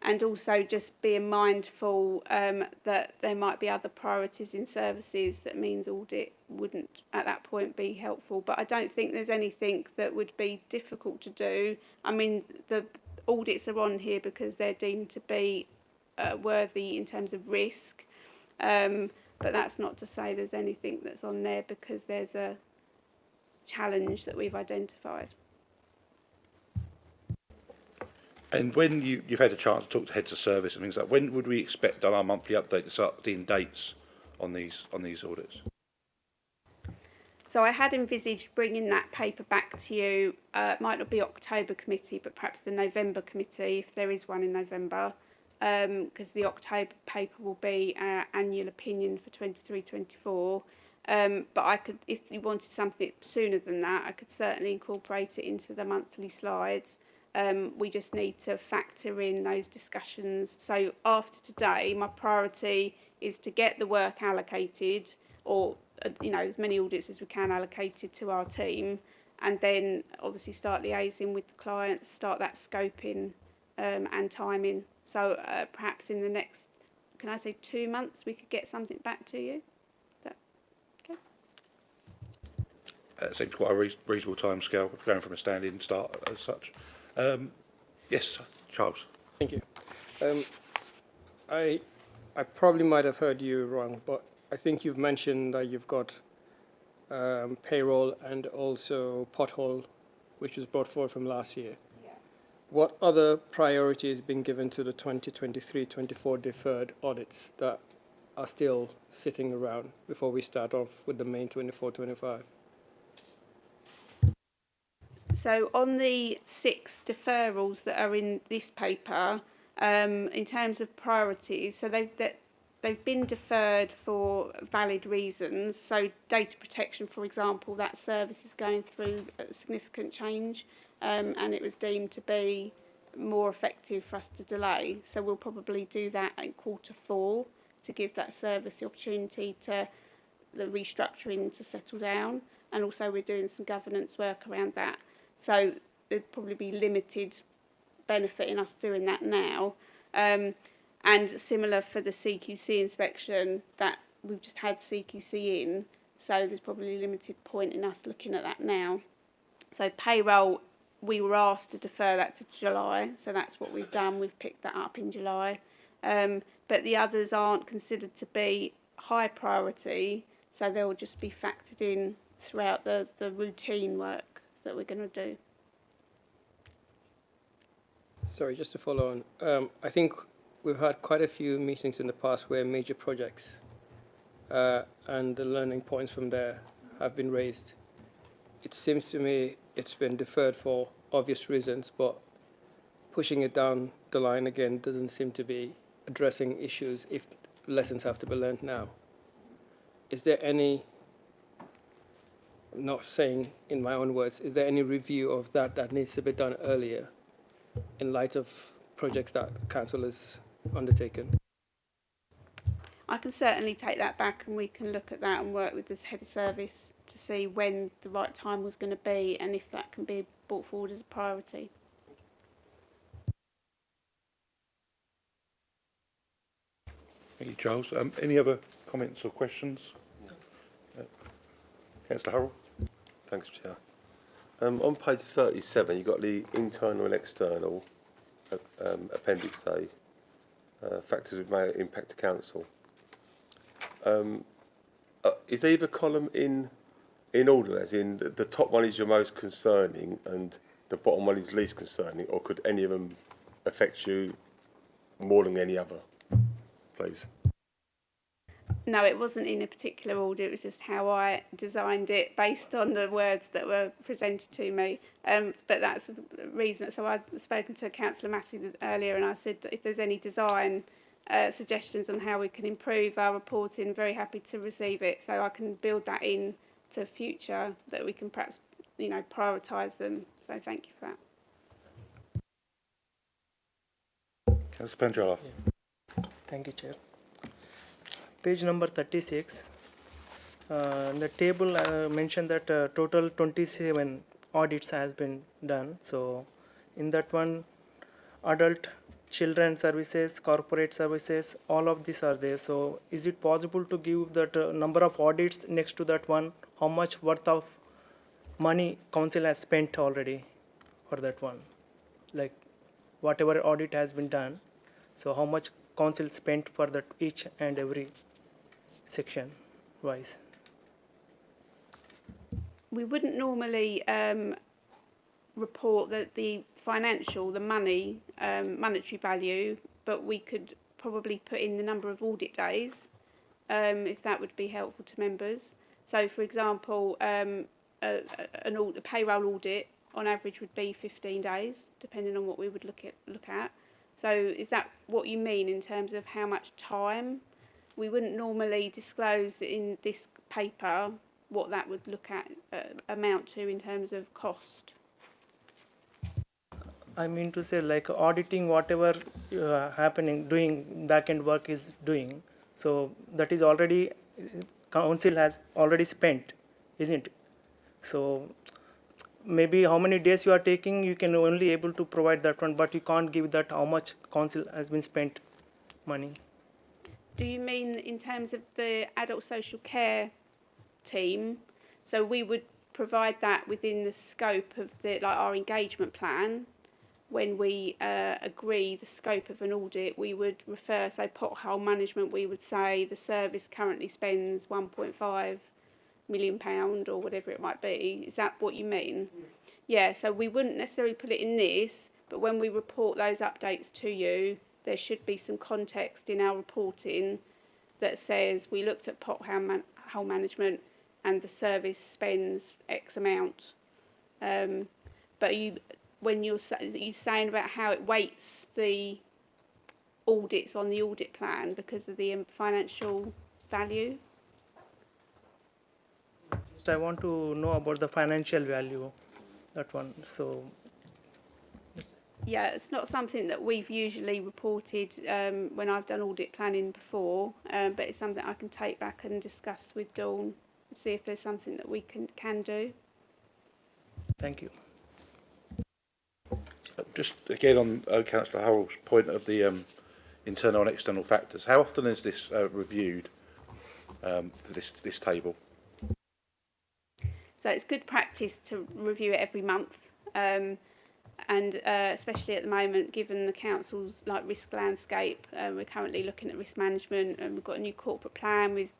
and also just being mindful that there might be other priorities in services that means audit wouldn't at that point be helpful. But I don't think there's anything that would be difficult to do. I mean, the audits are on here because they're deemed to be worthy in terms of risk, but that's not to say there's anything that's on there because there's a challenge that we've identified. And when you've had a chance to talk to heads of service and things like that, when would we expect on our monthly update to start seeing dates on these audits? So I had envisaged bringing that paper back to you. It might not be October committee, but perhaps the November committee, if there is one in November, because the October paper will be our annual opinion for 23-24. But I could, if you wanted something sooner than that, I could certainly incorporate it into the monthly slides. We just need to factor in those discussions. So after today, my priority is to get the work allocated, or as many audits as we can allocated to our team, and then obviously start liaising with the clients, start that scoping and timing. So perhaps in the next, can I say 2 months, we could get something back to you. Is that okay? That seems quite a reasonable timescale, going from a standing start as such. Yes, Charles. Thank you. I probably might have heard you wrong, but I think you've mentioned that you've got payroll and also pothole, which was brought forward from last year. Yeah. What other priorities been given to the 2023-24 deferred audits that are still sitting around before we start off with the main 24-25? So on the 6 deferrals that are in this paper, in terms of priorities, so they've been deferred for valid reasons. So data protection, for example, that service is going through a significant change, and it was deemed to be more effective for us to delay. So we'll probably do that in Q4 to give that service the opportunity to the restructuring to settle down, and also we're doing some governance work around that. So there'd probably be limited benefit in us doing that now. And similar for the CQC inspection, that we've just had CQC in, so there's probably limited point in us looking at that now. So payroll, we were asked to defer that to July, so that's what we've done. We've picked that up in July. But the others aren't considered to be high priority, so they'll just be factored in throughout the routine work that we're going to do. Sorry, just to follow on. I think we've had quite a few meetings in the past where major projects and the learning points from there have been raised. It seems to me it's been deferred for obvious reasons, but pushing it down the line again doesn't seem to be addressing issues if lessons have to be learned now. Is there any, not saying in my own words, is there any review of that needs to be done earlier in light of projects that Council has undertaken? I can certainly take that back, and we can look at that and work with the head of service to see when the right time was going to be and if that can be brought forward as a priority. Thank you, Charles. Any other comments or questions? Councillor Hurrell. Thanks, Chair. On page 37, you've got the internal and external Appendix A, factors which may impact the Council. Is either column in order, as in the top one is your most concerning and the bottom one is least concerning, or could any of them affect you more than any other, please? No, it wasn't in a particular order. It was just how I designed it based on the words that were presented to me. But that's the reason. So I've spoken to Councillor Massey earlier, and I said if there's any design suggestions on how we can improve our reporting, very happy to receive it. So I can build that in to future that we can perhaps, prioritise them. So thank you for that. Councillor Panjala. Yeah. Thank you, Chair. Page number 36. In the table mentioned that total 27 audits has been done. So in that one, adult children services, corporate services, all of these are there. So is it possible to give that number of audits next to that one? How much worth of money council has spent already for that one? Like whatever audit has been done, so how much council spent for that each and every section wise? We wouldn't normally report the financial, the money, monetary value, but we could probably put in the number of audit days, if that would be helpful to members. So, for example, a payroll audit on average would be 15 days, depending on what we would look at. So, is that what you mean in terms of how much time? We wouldn't normally disclose in this paper what that would amount to in terms of cost. I mean to say, like auditing whatever doing back end work is doing. So that is already council has already spent, isn't it? So maybe how many days you are taking, you can only able to provide that one, but you can't give that how much council has been spent money. Do you mean in terms of the adult social care team? So we would provide that within the scope of our engagement plan. When we agree the scope of an audit, we would refer, so pothole management, we would say the service currently spends £1.5 million or whatever it might be. Is that what you mean? Yeah, so we wouldn't necessarily put it in this, but when we report those updates to you, there should be some context in our reporting that says we looked at pothole management and the service spends X amount. But when you're saying about how it weights the audits on the audit plan because of the financial value? Just I want to know about the financial value, that one. So yeah, it's not something that we've usually reported when I've done audit planning before, but it's something I can take back and discuss with Dawn, see if there's something that we can do. Thank you. Just again on Councillor Hurrell's point of the internal and external factors, how often is this reviewed, this table? So it's good practice to review it every month, and especially at the moment, given the council's risk landscape, we're currently looking at risk management, and we've got a new corporate plan with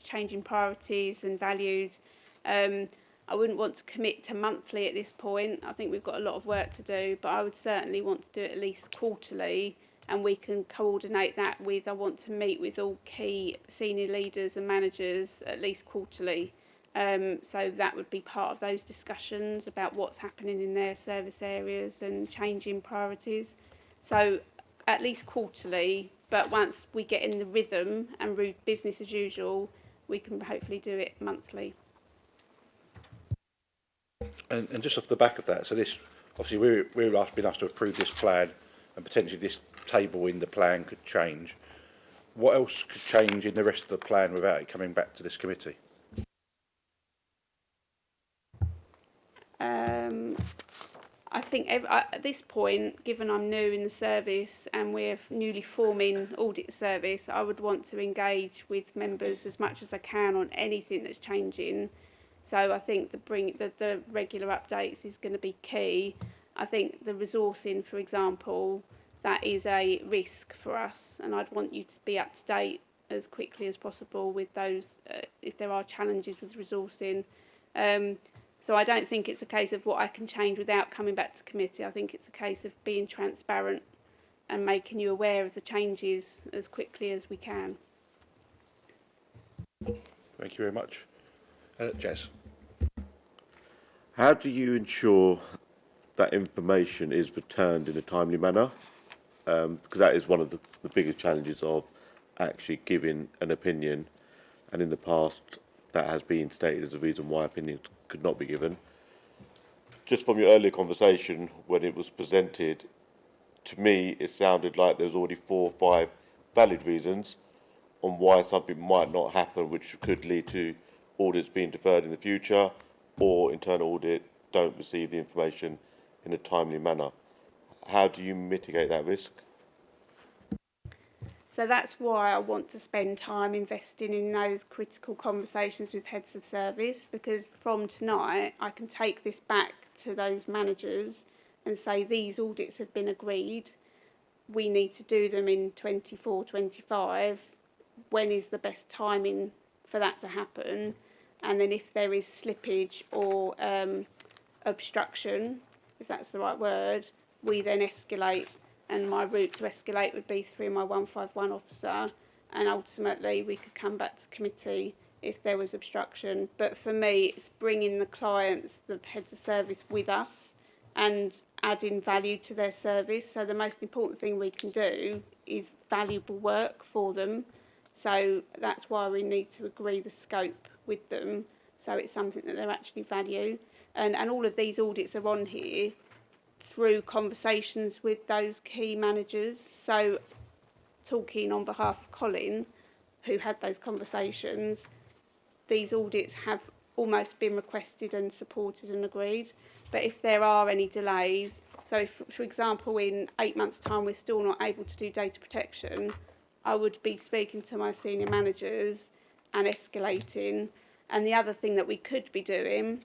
changing priorities and values. I wouldn't want to commit to monthly at this point. I think we've got a lot of work to do, but I would certainly want to do it at least quarterly, and we can coordinate that with, I want to meet with all key senior leaders and managers at least quarterly. So that would be part of those discussions about what's happening in their service areas and changing priorities. So at least quarterly, but once we get in the rhythm and business as usual, we can hopefully do it monthly. And just off the back of that, so this, obviously we're being asked to approve this plan, and potentially this table in the plan could change. What else could change in the rest of the plan without it coming back to this committee? I think at this point, given I'm new in the service and we're newly forming audit service, I would want to engage with members as much as I can on anything that's changing. So I think the regular updates is going to be key. I think the resourcing, for example, that is a risk for us, and I'd want you to be up to date as quickly as possible with those if there are challenges with resourcing. So I don't think it's a case of what I can change without coming back to committee. I think it's a case of being transparent and making you aware of the changes as quickly as we can. Thank you very much. Jess. How do you ensure that information is returned in a timely manner? Because that is one of the biggest challenges of actually giving an opinion, and in the past that has been stated as a reason why opinions could not be given. Just from your earlier conversation when it was presented, to me it sounded like there was already 4 or 5 valid reasons on why something might not happen, which could lead to audits being deferred in the future, or internal audit don't receive the information in a timely manner. How do you mitigate that risk? So that's why I want to spend time investing in those critical conversations with heads of service, because from tonight I can take this back to those managers and say these audits have been agreed, we need to do them in 24, 25, when is the best timing for that to happen? And then if there is slippage or obstruction, if that's the right word, we then escalate, and my route to escalate would be through my 151 officer, and ultimately we could come back to committee if there was obstruction. But for me, it's bringing the clients, the heads of service with us and adding value to their service. So the most important thing we can do is valuable work for them. So that's why we need to agree the scope with them, so it's something that they actually value. And all of these audits are on here through conversations with those key managers. So talking on behalf of Colin, who had those conversations, these audits have almost been requested and supported and agreed. But if there are any delays, so if, for example, in 8 months' time we're still not able to do data protection, I would be speaking to my senior managers and escalating. And the other thing that we could be doing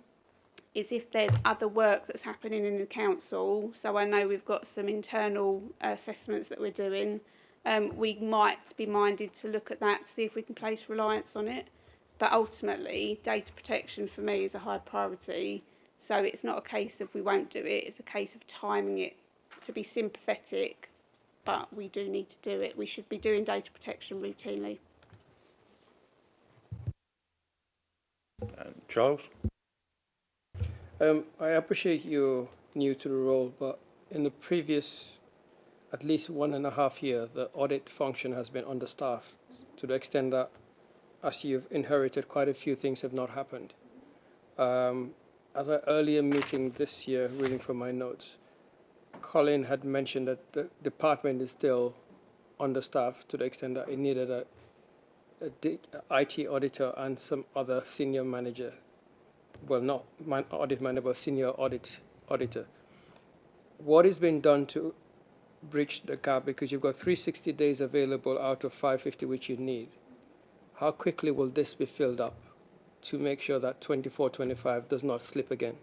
is if there's other work that's happening in the council, so I know we've got some internal assessments that we're doing, we might be minded to look at that, see if we can place reliance on it. But ultimately, data protection for me is a high priority, so it's not a case of we won't do it, it's a case of timing it to be sympathetic, but we do need to do it. We should be doing data protection routinely. Charles? I appreciate you're new to the role, but in the previous at least 1.5 years, the audit function has been understaffed to the extent that, as you've inherited, quite a few things have not happened. At an earlier meeting this year, reading from my notes, Colin had mentioned that the department is still understaffed to the extent that it needed a IT auditor and some other senior manager. Well, not audit manager, but senior auditor. What is being done to bridge the gap? Because you've got 360 days available out of 550 which you need. How quickly will this be filled up to make sure that 24-25 does not slip again?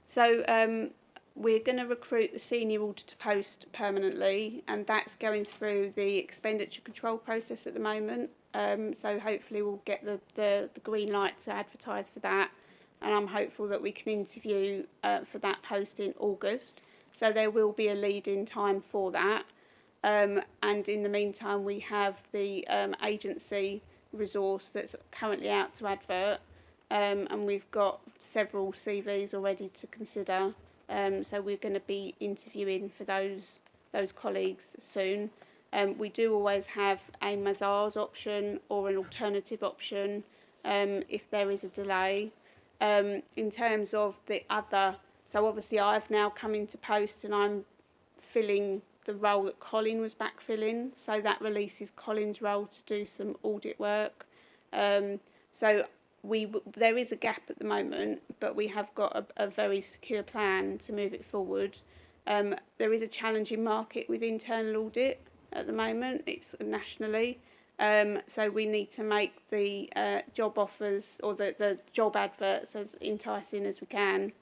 So we're going to recruit the senior auditor post permanently, and that's going through the expenditure control process at the moment. So hopefully we'll get the green light to advertise for that, and I'm hopeful that we can interview for that post in August. So there will be a lead-in time for that. And in the meantime, we have the agency resource that's currently out to advert, and we've got several CVs already to consider. So we're going to be interviewing for those colleagues soon. We do always have a Mazars option or an alternative option if there is a delay. In terms of the other, so obviously I've now come into post and I'm filling the role that Colin was backfilling, so that releases Colin's role to do some audit work. So there is a gap at the moment, but we have got a very secure plan to move it forward. There is a challenging market with internal audit at the moment. It's nationally, so we need to make the job offers or the job adverts as enticing as we can.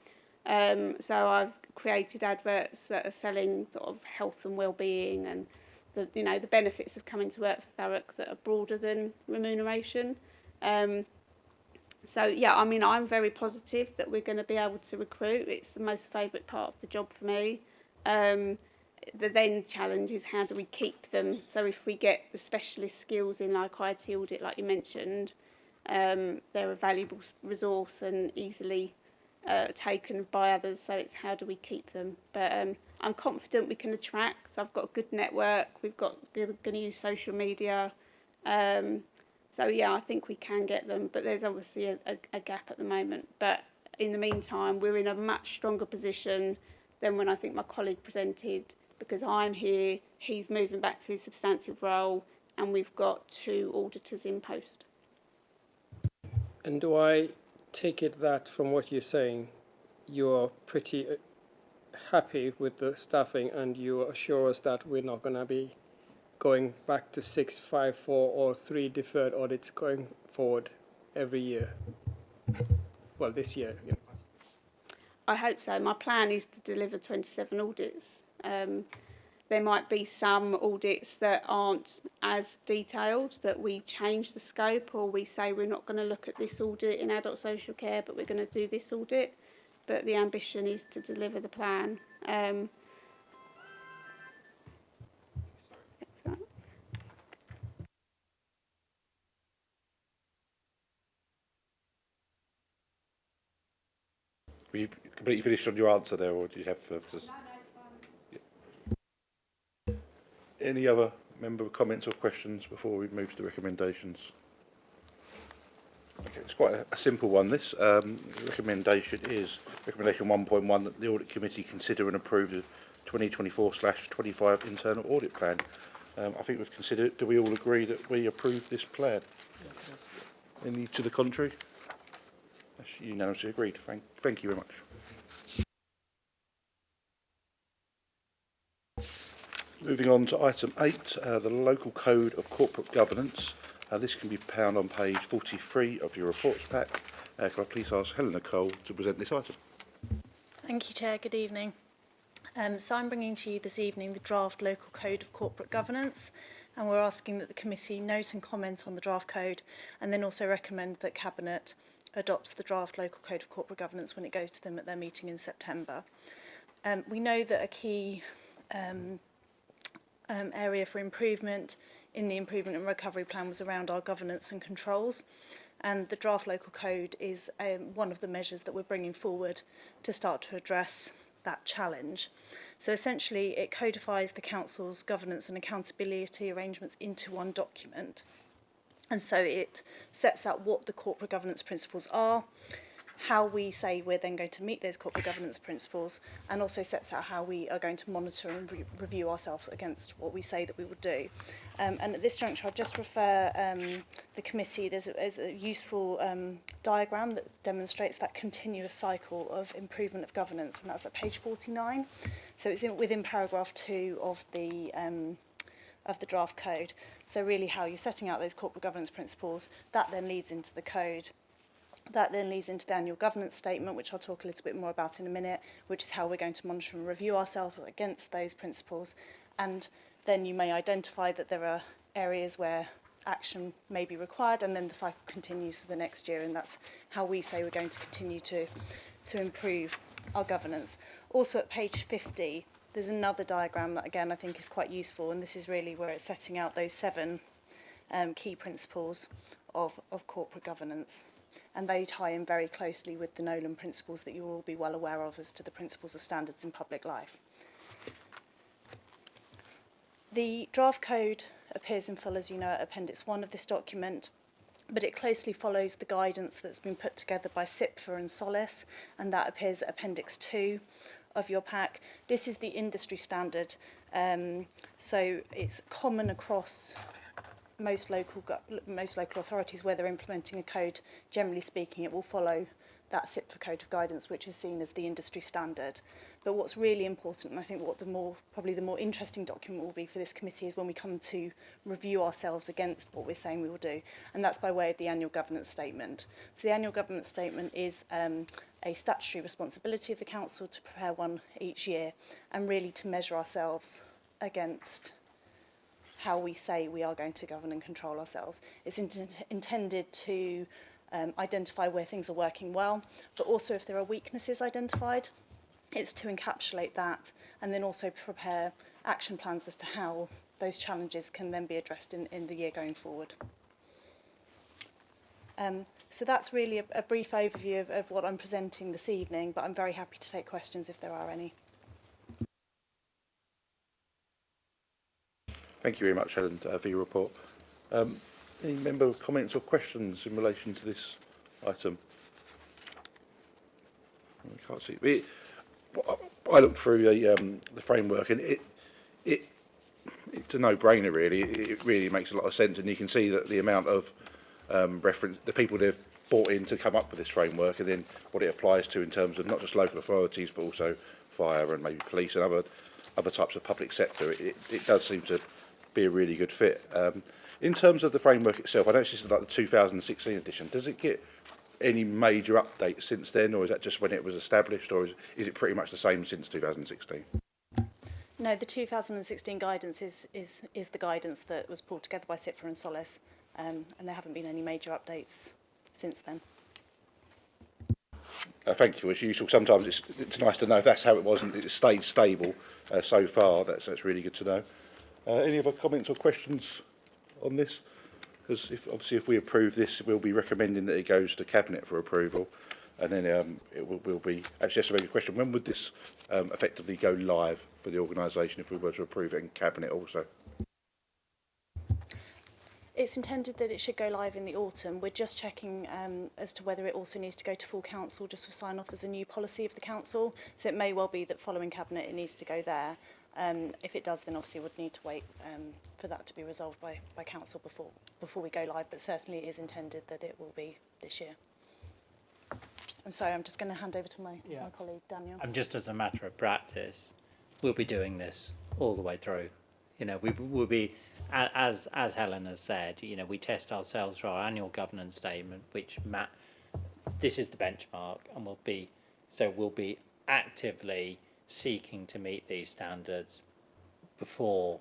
So I've created adverts that are selling sort of health and well-being and the benefits of coming to work for Thurrock that are broader than remuneration. So yeah, I mean, I'm very positive that we're going to be able to recruit. It's the most favourite part of the job for me. The then challenge is how do we keep them? So if we get the specialist skills in like IT audit, like you mentioned, they're a valuable resource and easily taken by others. So it's how do we keep them? But I'm confident we can attract. So I've got a good network. We're going to use social media. So yeah, I think we can get them, but there's obviously a gap at the moment. But in the meantime, we're in a much stronger position than when I think my colleague presented, because I'm here, he's moving back to his substantive role, and we've got 2 auditors in post. And do I take it that from what you're saying, you're pretty happy with the staffing and you assure us that we're not going to be going back to 6, 5, 4 or 3 deferred audits going forward every year. Well, this year. You know. I hope so. My plan is to deliver 27 audits. There might be some audits that aren't as detailed, that we change the scope, or we say we're not going to look at this audit in adult social care, but we're going to do this audit. But the ambition is to deliver the plan. Were you completely finished on your answer there, or do you have further to... Any other member comments or questions before we move to the recommendations? Okay, it's quite a simple one, this. Recommendation is recommendation 1.1 that the Audit Committee consider and approve the 2024/25 internal audit plan. I think we've considered, do we all agree that we approve this plan? Any to the contrary? That's unanimously agreed. Thank you very much. Moving on to item 8, the Local Code of Corporate Governance. This can be found on page 43 of your reports pack. Can I please ask Helena Cole to present this item? Thank you, Chair. Good evening. So I'm bringing to you this evening the draft Local Code of Corporate Governance, and we're asking that the committee note and comment on the draft code, and then also recommend that Cabinet adopts the draft Local Code of Corporate Governance when it goes to them at their meeting in September. We know that a key area for improvement in the Improvement and Recovery Plan was around our governance and controls, and the draft local code is one of the measures that we're bringing forward to start to address that challenge. So essentially it codifies the Council's governance and accountability arrangements into one document, and so it sets out what the corporate governance principles are, how we say we're then going to meet those corporate governance principles, and also sets out how we are going to monitor and review ourselves against what we say that we will do. And at this juncture, I'll just refer the committee, there's a useful diagram that demonstrates that continuous cycle of improvement of governance, and that's at page 49. So it's within paragraph 2 of the draft code. So really how you're setting out those corporate governance principles, that then leads into the code. That then leads into the annual governance statement, which I'll talk a little bit more about in a minute, which is how we're going to monitor and review ourselves against those principles. And then you may identify that there are areas where action may be required, and then the cycle continues for the next year, and that's how we say we're going to continue to improve our governance. Also at page 50, there's another diagram that, again, I think is quite useful, and this is really where it's setting out those 7 key principles of corporate governance. And they tie in very closely with the Nolan principles that you'll all be well aware of as to the principles of standards in public life. The draft code appears in full, as you know, at Appendix 1 of this document, but it closely follows the guidance that's been put together by SIPFA and Solace, and that appears at Appendix 2 of your pack. This is the industry standard, so it's common across most local authorities where they're implementing a code. Generally speaking, it will follow that SIPFA code of guidance, which is seen as the industry standard. But what's really important, and I think what probably the more interesting document will be for this committee, is when we come to review ourselves against what we're saying we will do, and that's by way of the annual governance statement. So the annual governance statement is a statutory responsibility of the council to prepare one each year, and really to measure ourselves against how we say we are going to govern and control ourselves. It's intended to identify where things are working well, but also if there are weaknesses identified, it's to encapsulate that and then also prepare action plans as to how those challenges can then be addressed in the year going forward. So that's really a brief overview of what I'm presenting this evening, but I'm very happy to take questions if there are any. Thank you very much, Helen, for your report. Any member comments or questions in relation to this item? I can't see it. I looked through the framework, and it's a no-brainer, really. It really makes a lot of sense, and you can see that the amount of reference the people they've brought in to come up with this framework, and then what it applies to in terms of not just local authorities but also fire and maybe police and other types of public sector. It does seem to be a really good fit. In terms of the framework itself, I know this is like the 2016 edition. Does it get any major updates since then, or is that just when it was established, or is it pretty much the same since 2016? No, the 2016 guidance is the guidance that was pulled together by CIPFA and Solace, and there haven't been any major updates since then. Thank you. It's useful. Sometimes it's nice to know if that's how it was and it's stayed stable so far. That's really good to know. Any other comments or questions on this? Because obviously if we approve this, we'll be recommending that it goes to Cabinet for approval, and then it will be. Actually, that's a very good question. When would this effectively go live for the organisation if we were to approve it in Cabinet also? It's intended that it should go live in the autumn. We're just checking as to whether it also needs to go to full council just for sign off as a new policy of the council. So it may well be that following Cabinet it needs to go there. If it does, then obviously we'd need to wait for that to be resolved by council before we go live. But certainly it is intended that it will be this year. I'm sorry, I'm just going to hand over to my colleague Daniel. And just as a matter of practice, we'll be doing this all the way through. You know, we will be, as Helen has said, you know, we test ourselves for our annual governance statement, which this is the benchmark, and we'll be actively seeking to meet these standards before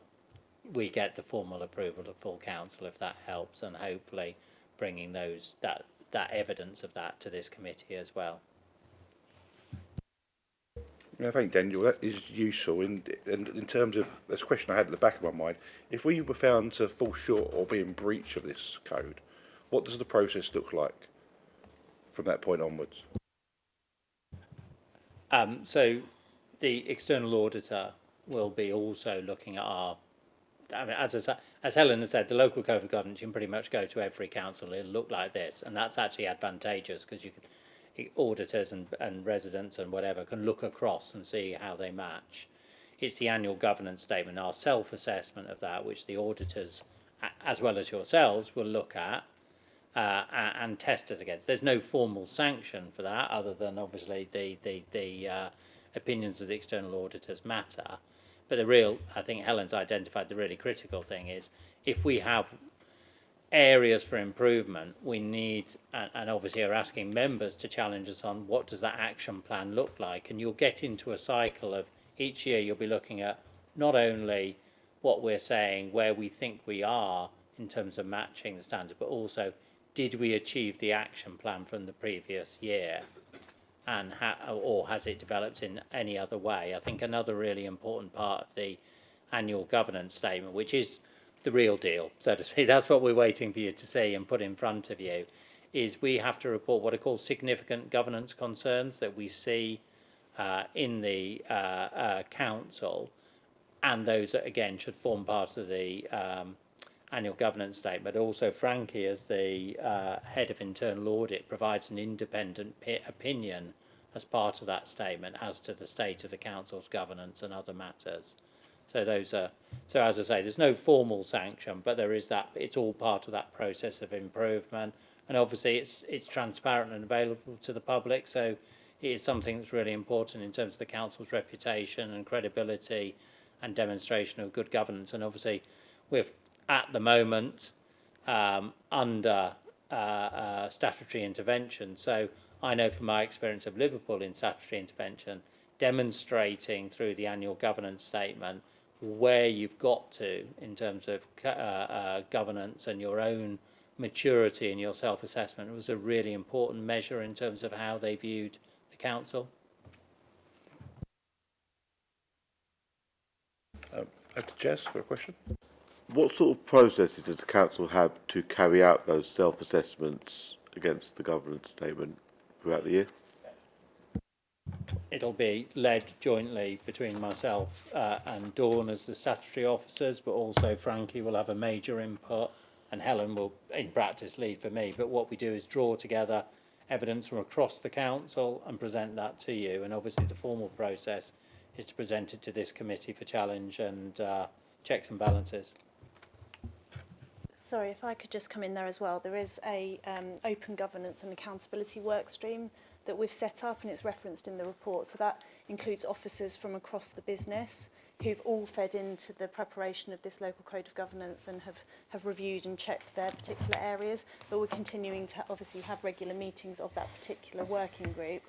we get the formal approval of full council, if that helps, and hopefully bringing that evidence of that to this committee as well. I think, Daniel, that is useful. In terms of, there's a question I had at the back of my mind. If we were found to fall short or be in breach of this code, what does the process look like from that point onwards? So the external auditor will be also looking at our, I mean, as Helen has said, the local code of governance, you can pretty much go to every council, it'll look like this, and that's actually advantageous because you can, auditors and residents and whatever can look across and see how they match. It's the annual governance statement, our self-assessment of that, which the auditors, as well as yourselves, will look at and test us against. There's no formal sanction for that, other than obviously the opinions of the external auditors matter. But the real, I think Helen's identified the really critical thing is, if we have areas for improvement, we need, and obviously are asking members to challenge us on what does that action plan look like, and you'll get into a cycle of each year you'll be looking at not only what we're saying, where we think we are in terms of matching the standards, but also did we achieve the action plan from the previous year, and or has it developed in any other way. I think another really important part of the annual governance statement, which is the real deal, so to speak, that's what we're waiting for you to see and put in front of you, is we have to report what are called significant governance concerns that we see in the council, and those that again should form part of the annual governance statement. Also, Frankie, as the head of internal audit, provides an independent opinion as part of that statement as to the state of the council's governance and other matters. So those are, so as I say, there's no formal sanction, but there is that, it's all part of that process of improvement, and obviously it's transparent and available to the public, so it is something that's really important in terms of the council's reputation and credibility and demonstration of good governance. And obviously we're at the moment under statutory intervention, so I know from my experience of Liverpool in statutory intervention, demonstrating through the annual governance statement where you've got to in terms of governance and your own maturity and your self-assessment was a really important measure in terms of how they viewed the council. Over to Jess for a question. What sort of processes does the council have to carry out those self-assessments against the governance statement throughout the year? It'll be led jointly between myself and Dawn as the statutory officers, but also Frankie will have a major input and Helen will, in practice, lead for me. But what we do is draw together evidence from across the council and present that to you. And obviously the formal process is to present it to this committee for challenge and checks and balances. Sorry, if I could just come in there as well. There is a open governance and accountability work stream that we've set up, and it's referenced in the report. So that includes officers from across the business who've all fed into the preparation of this local code of governance and have reviewed and checked their particular areas. But we're continuing to obviously have regular meetings of that particular working group,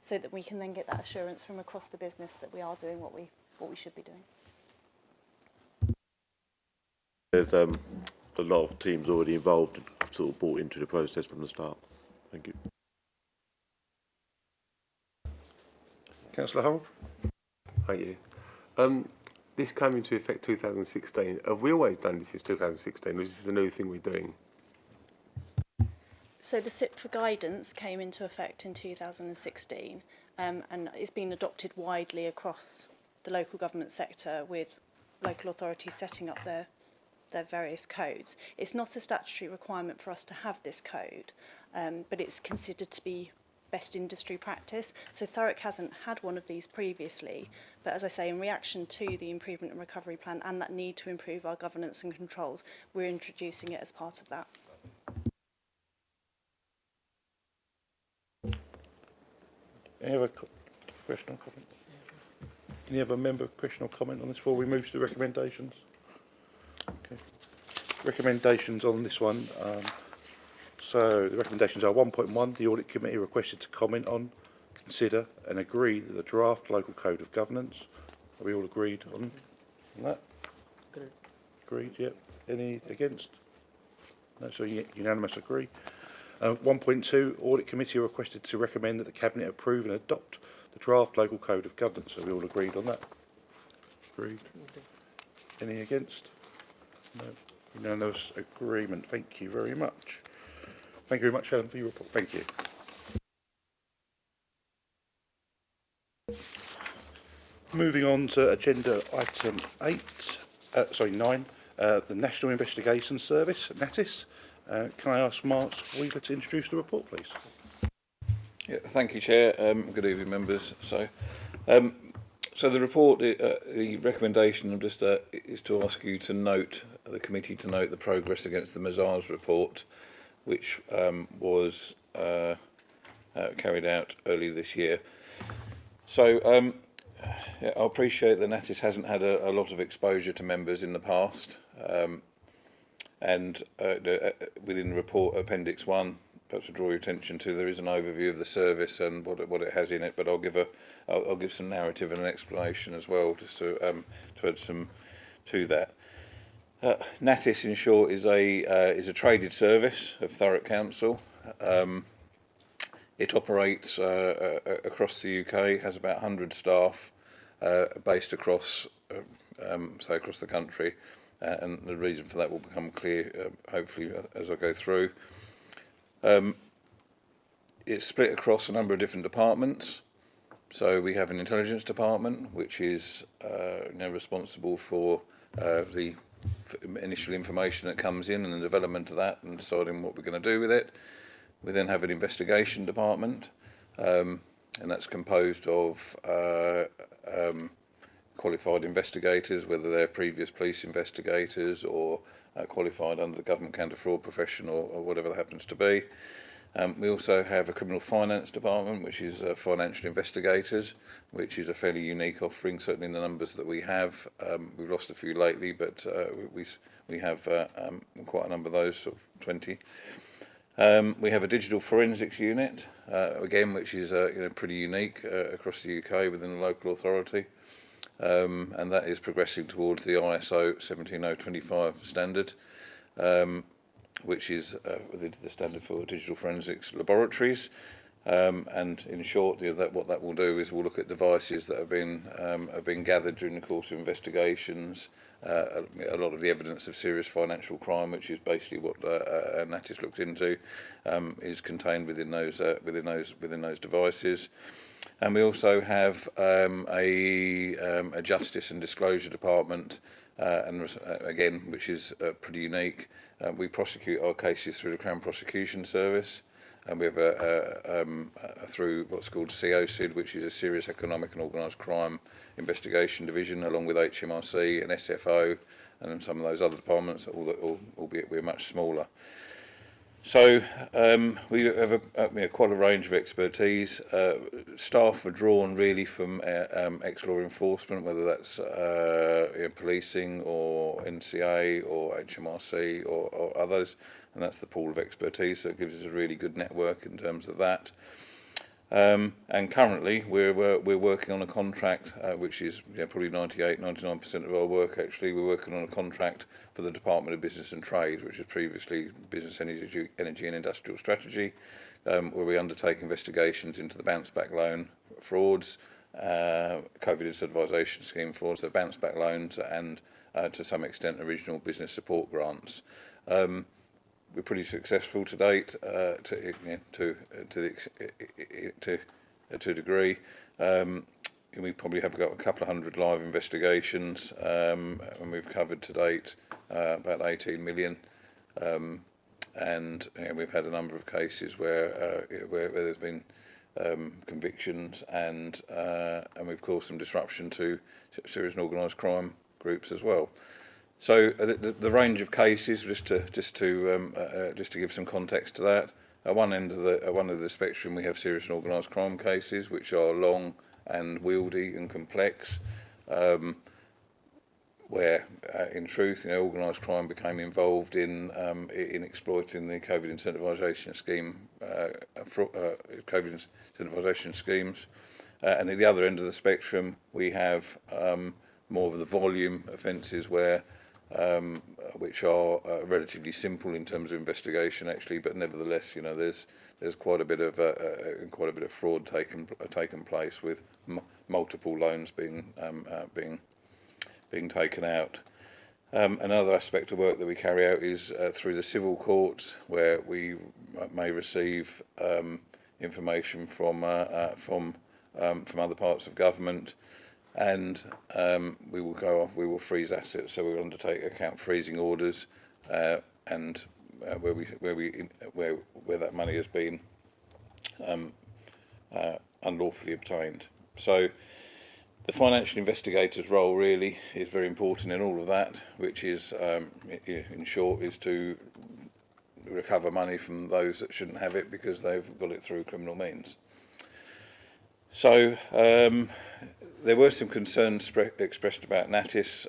so that we can then get that assurance from across the business that we are doing what we should be doing. There's a lot of teams already involved and sort of brought into the process from the start. Thank you. Councillor Harold? Thank you. This came into effect 2016. Have we always done this since 2016, or is this a new thing we're doing? So the SIP for guidance came into effect in 2016, and it's been adopted widely across the local government sector, with local authorities setting up their various codes. It's not a statutory requirement for us to have this code, but it's considered to be best industry practice. So Thurrock hasn't had one of these previously, but as I say, in reaction to the improvement and recovery plan and that need to improve our governance and controls, we're introducing it as part of that. Any other question or comment? Any other member question or comment on this before we move to the recommendations? Okay. Recommendations on this one. So the recommendations are 1.1, the Audit Committee requested to comment on, consider and agree that the draft local code of governance. Are we all agreed on that? Agreed, yep. Any against? No, so unanimous agree. 1.2, Audit Committee requested to recommend that the Cabinet approve and adopt the draft local code of governance. Are we all agreed on that? Agreed. Any against? No. Unanimous agreement. Thank you very much. Thank you very much, Helen, for your report. Thank you. Moving on to agenda item 9, the National Investigation Service, NATIS. Can I ask Mark Wheeler to introduce the report, please? Yeah, thank you, Chair. Good evening, members. So the report, the recommendation just is to ask you to note, the committee to note the progress against the Mazars report, which was carried out earlier this year. So yeah, I appreciate that NATIS hasn't had a lot of exposure to members in the past, and within the report, Appendix 1, perhaps to draw your attention to, there is an overview of the service and what it has in it, but I'll give some narrative and an explanation as well, just to add some to that. NATIS, in short, is a traded service of Thurrock Council. It operates across the UK, has about 100 staff based across across the country, and the reason for that will become clear hopefully as I go through. It's split across a number of different departments. So we have an intelligence department, which is responsible for the initial information that comes in and the development of that and deciding what we're going to do with it. We then have an investigation department, and that's composed of qualified investigators, whether they're previous police investigators or qualified under the government counter-fraud profession or whatever that happens to be. We also have a criminal finance department, which is financial investigators, which is a fairly unique offering, certainly in the numbers that we have. We've lost a few lately, but we have quite a number of those, sort of 20. We have a digital forensics unit, again, which is pretty unique across the UK within the local authority, and that is progressing towards the ISO 17025 standard, which is the standard for digital forensics laboratories. And in short, what that will do is we'll look at devices that have been gathered during the course of investigations. A lot of the evidence of serious financial crime, which is basically what NATIS looks into, is contained within those devices. And we also have a justice and disclosure department, and again, which is pretty unique. We prosecute our cases through the Crown Prosecution Service, and we have through what's called COCID, which is a Serious Economic and Organised Crime Investigation Division, along with HMRC and SFO and some of those other departments, albeit we're much smaller. So we have quite a range of expertise. Staff are drawn really from ex-law enforcement, whether that's policing or NCA or HMRC or others, and that's the pool of expertise. So it gives us a really good network in terms of that. And currently we're working on a contract which is probably 99% of our work. Actually, we're working on a contract for the Department of Business and Trade, which was previously Business, Energy and Industrial Strategy, where we undertake investigations into the bounce back loan frauds, COVID incentivisation scheme frauds, the bounce back loans, and to some extent original business support grants. We're pretty successful to date, to a degree. We probably have got a couple of hundred live investigations, and we've covered to date about 18 million. And we've had a number of cases where there's been convictions, and we've caused some disruption to serious and organised crime groups as well. So the range of cases, just to give some context to that, at one end of the spectrum we have serious and organised crime cases, which are long and wieldy and complex, where in truth organised crime became involved in exploiting the COVID incentivisation scheme, COVID incentivisation schemes, and at the other end of the spectrum we have more of the volume offences where which are relatively simple in terms of investigation, actually, but nevertheless, there's quite a bit of fraud taken place with multiple loans being taken out. Another aspect of work that we carry out is through the civil courts, where we may receive information from other parts of government. And we will freeze assets, so we will undertake account freezing orders, and where that money has been unlawfully obtained. So the financial investigator's role really is very important in all of that, which is, in short, is to recover money from those that shouldn't have it because they've got it through criminal means. So there were some concerns expressed about NATIS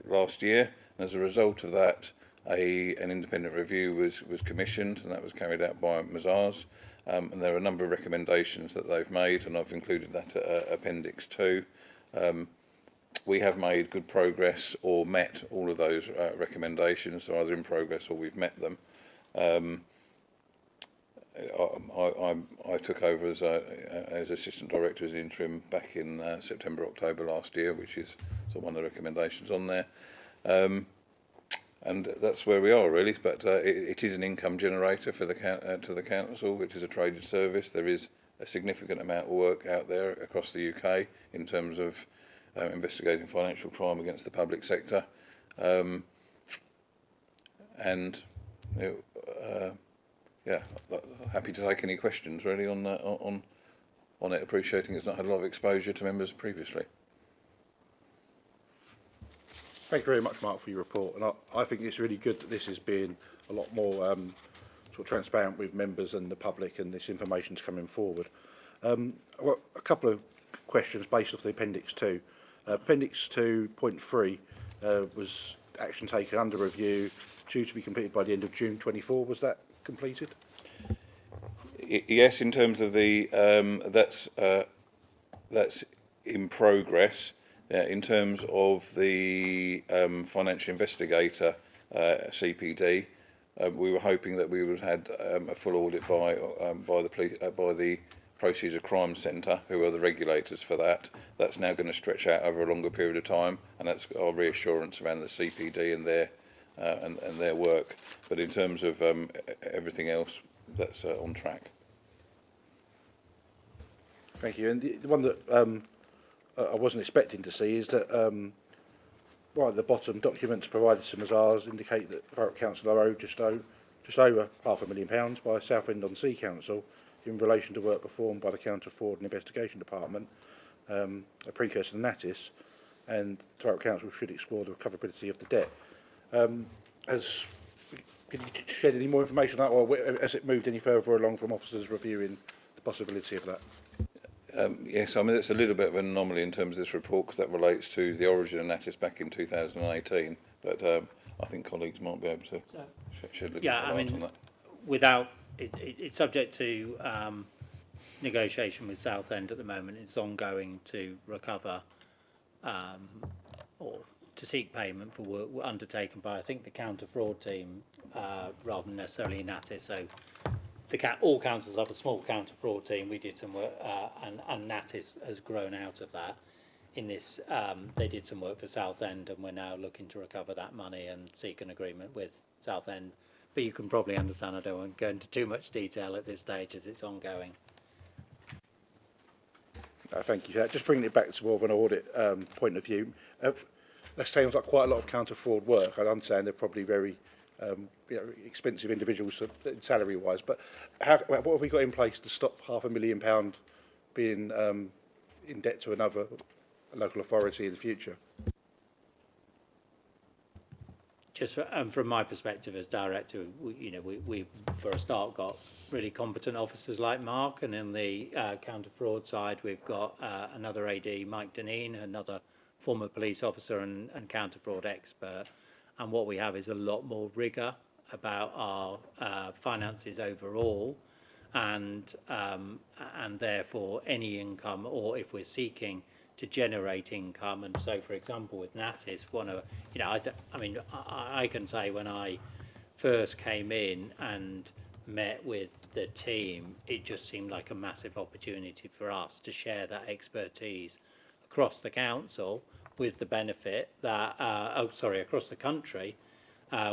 last year, and as a result of that, an independent review was commissioned, and that was carried out by Mazars. And there are a number of recommendations that they've made, and I've included that Appendix 2. We have made good progress or met all of those recommendations, so either in progress or we've met them. I took over as Assistant Director as interim back in September, October last year, which is one of the recommendations on there. And that's where we are really, but it is an income generator for to the council, which is a traded service. There is a significant amount of work out there across the UK in terms of investigating financial crime against the public sector, and yeah, happy to take any questions really on it, appreciating it's not had a lot of exposure to members previously. Thank you very much, Mark, for your report, and I think it's really good that this is being a lot more sort of transparent with members and the public, and this information's coming forward. I've got a couple of questions based off the Appendix 2. Appendix 2.3 was action taken under review, due to be completed by the end of June 24. Was that completed? Yes, in terms of the that's in progress. In terms of the financial investigator CPD, we were hoping that we would have had a full audit by the Procedure Crime Centre, who are the regulators for that. That's now going to stretch out over a longer period of time, and that's our reassurance around the CPD and their work. But in terms of everything else, that's on track. Thank you. And the one that I wasn't expecting to see is that right at the bottom, documents provided to Mazars indicate that Thurrock Council are owed just over £500,000 by Southend-on-Sea Council in relation to work performed by the Counter Fraud and Investigation Department, a precursor to NATIS. and Thurrock Council should explore the recoverability of the debt. Can you shed any more information on that, or has it moved any further along from officers reviewing the possibility of that? Yes, I mean, it's a little bit of an anomaly in terms of this report because that relates to the origin of Natis back in 2018, but I think colleagues might be able to shed a little Yeah, bit I of light mean, on that. without it's subject to negotiation with Southend at the moment. It's ongoing to recover or to seek payment for work undertaken by, I think, the counter fraud team rather than necessarily Natis. So all councils have a small counter fraud team. We did some work, and Natis has grown out of that. In this, they did some work for Southend, and we're now looking to recover that money and seek an agreement with Southend. But you can probably understand I don't want to go into too much detail at this stage as it's ongoing. Thank you for that. Just bringing it back to more of an audit point of view. That sounds like quite a lot of counter fraud work. I understand they're probably very expensive individuals salary-wise, but what have we got in place to stop £500,000 being in debt to another local authority in the future? Just from my perspective as director, we for a start got really competent officers like Mark, and in the counter fraud side we've got another AD, Mike Deneen, another former police officer and counter fraud expert, and what we have is a lot more rigour about our finances overall, and therefore any income, or if we're seeking to generate income. And so, for example, with Natis, I can say when I first came in and met with the team, it just seemed like a massive opportunity for us to share that expertise across the council with the benefit that, across the country,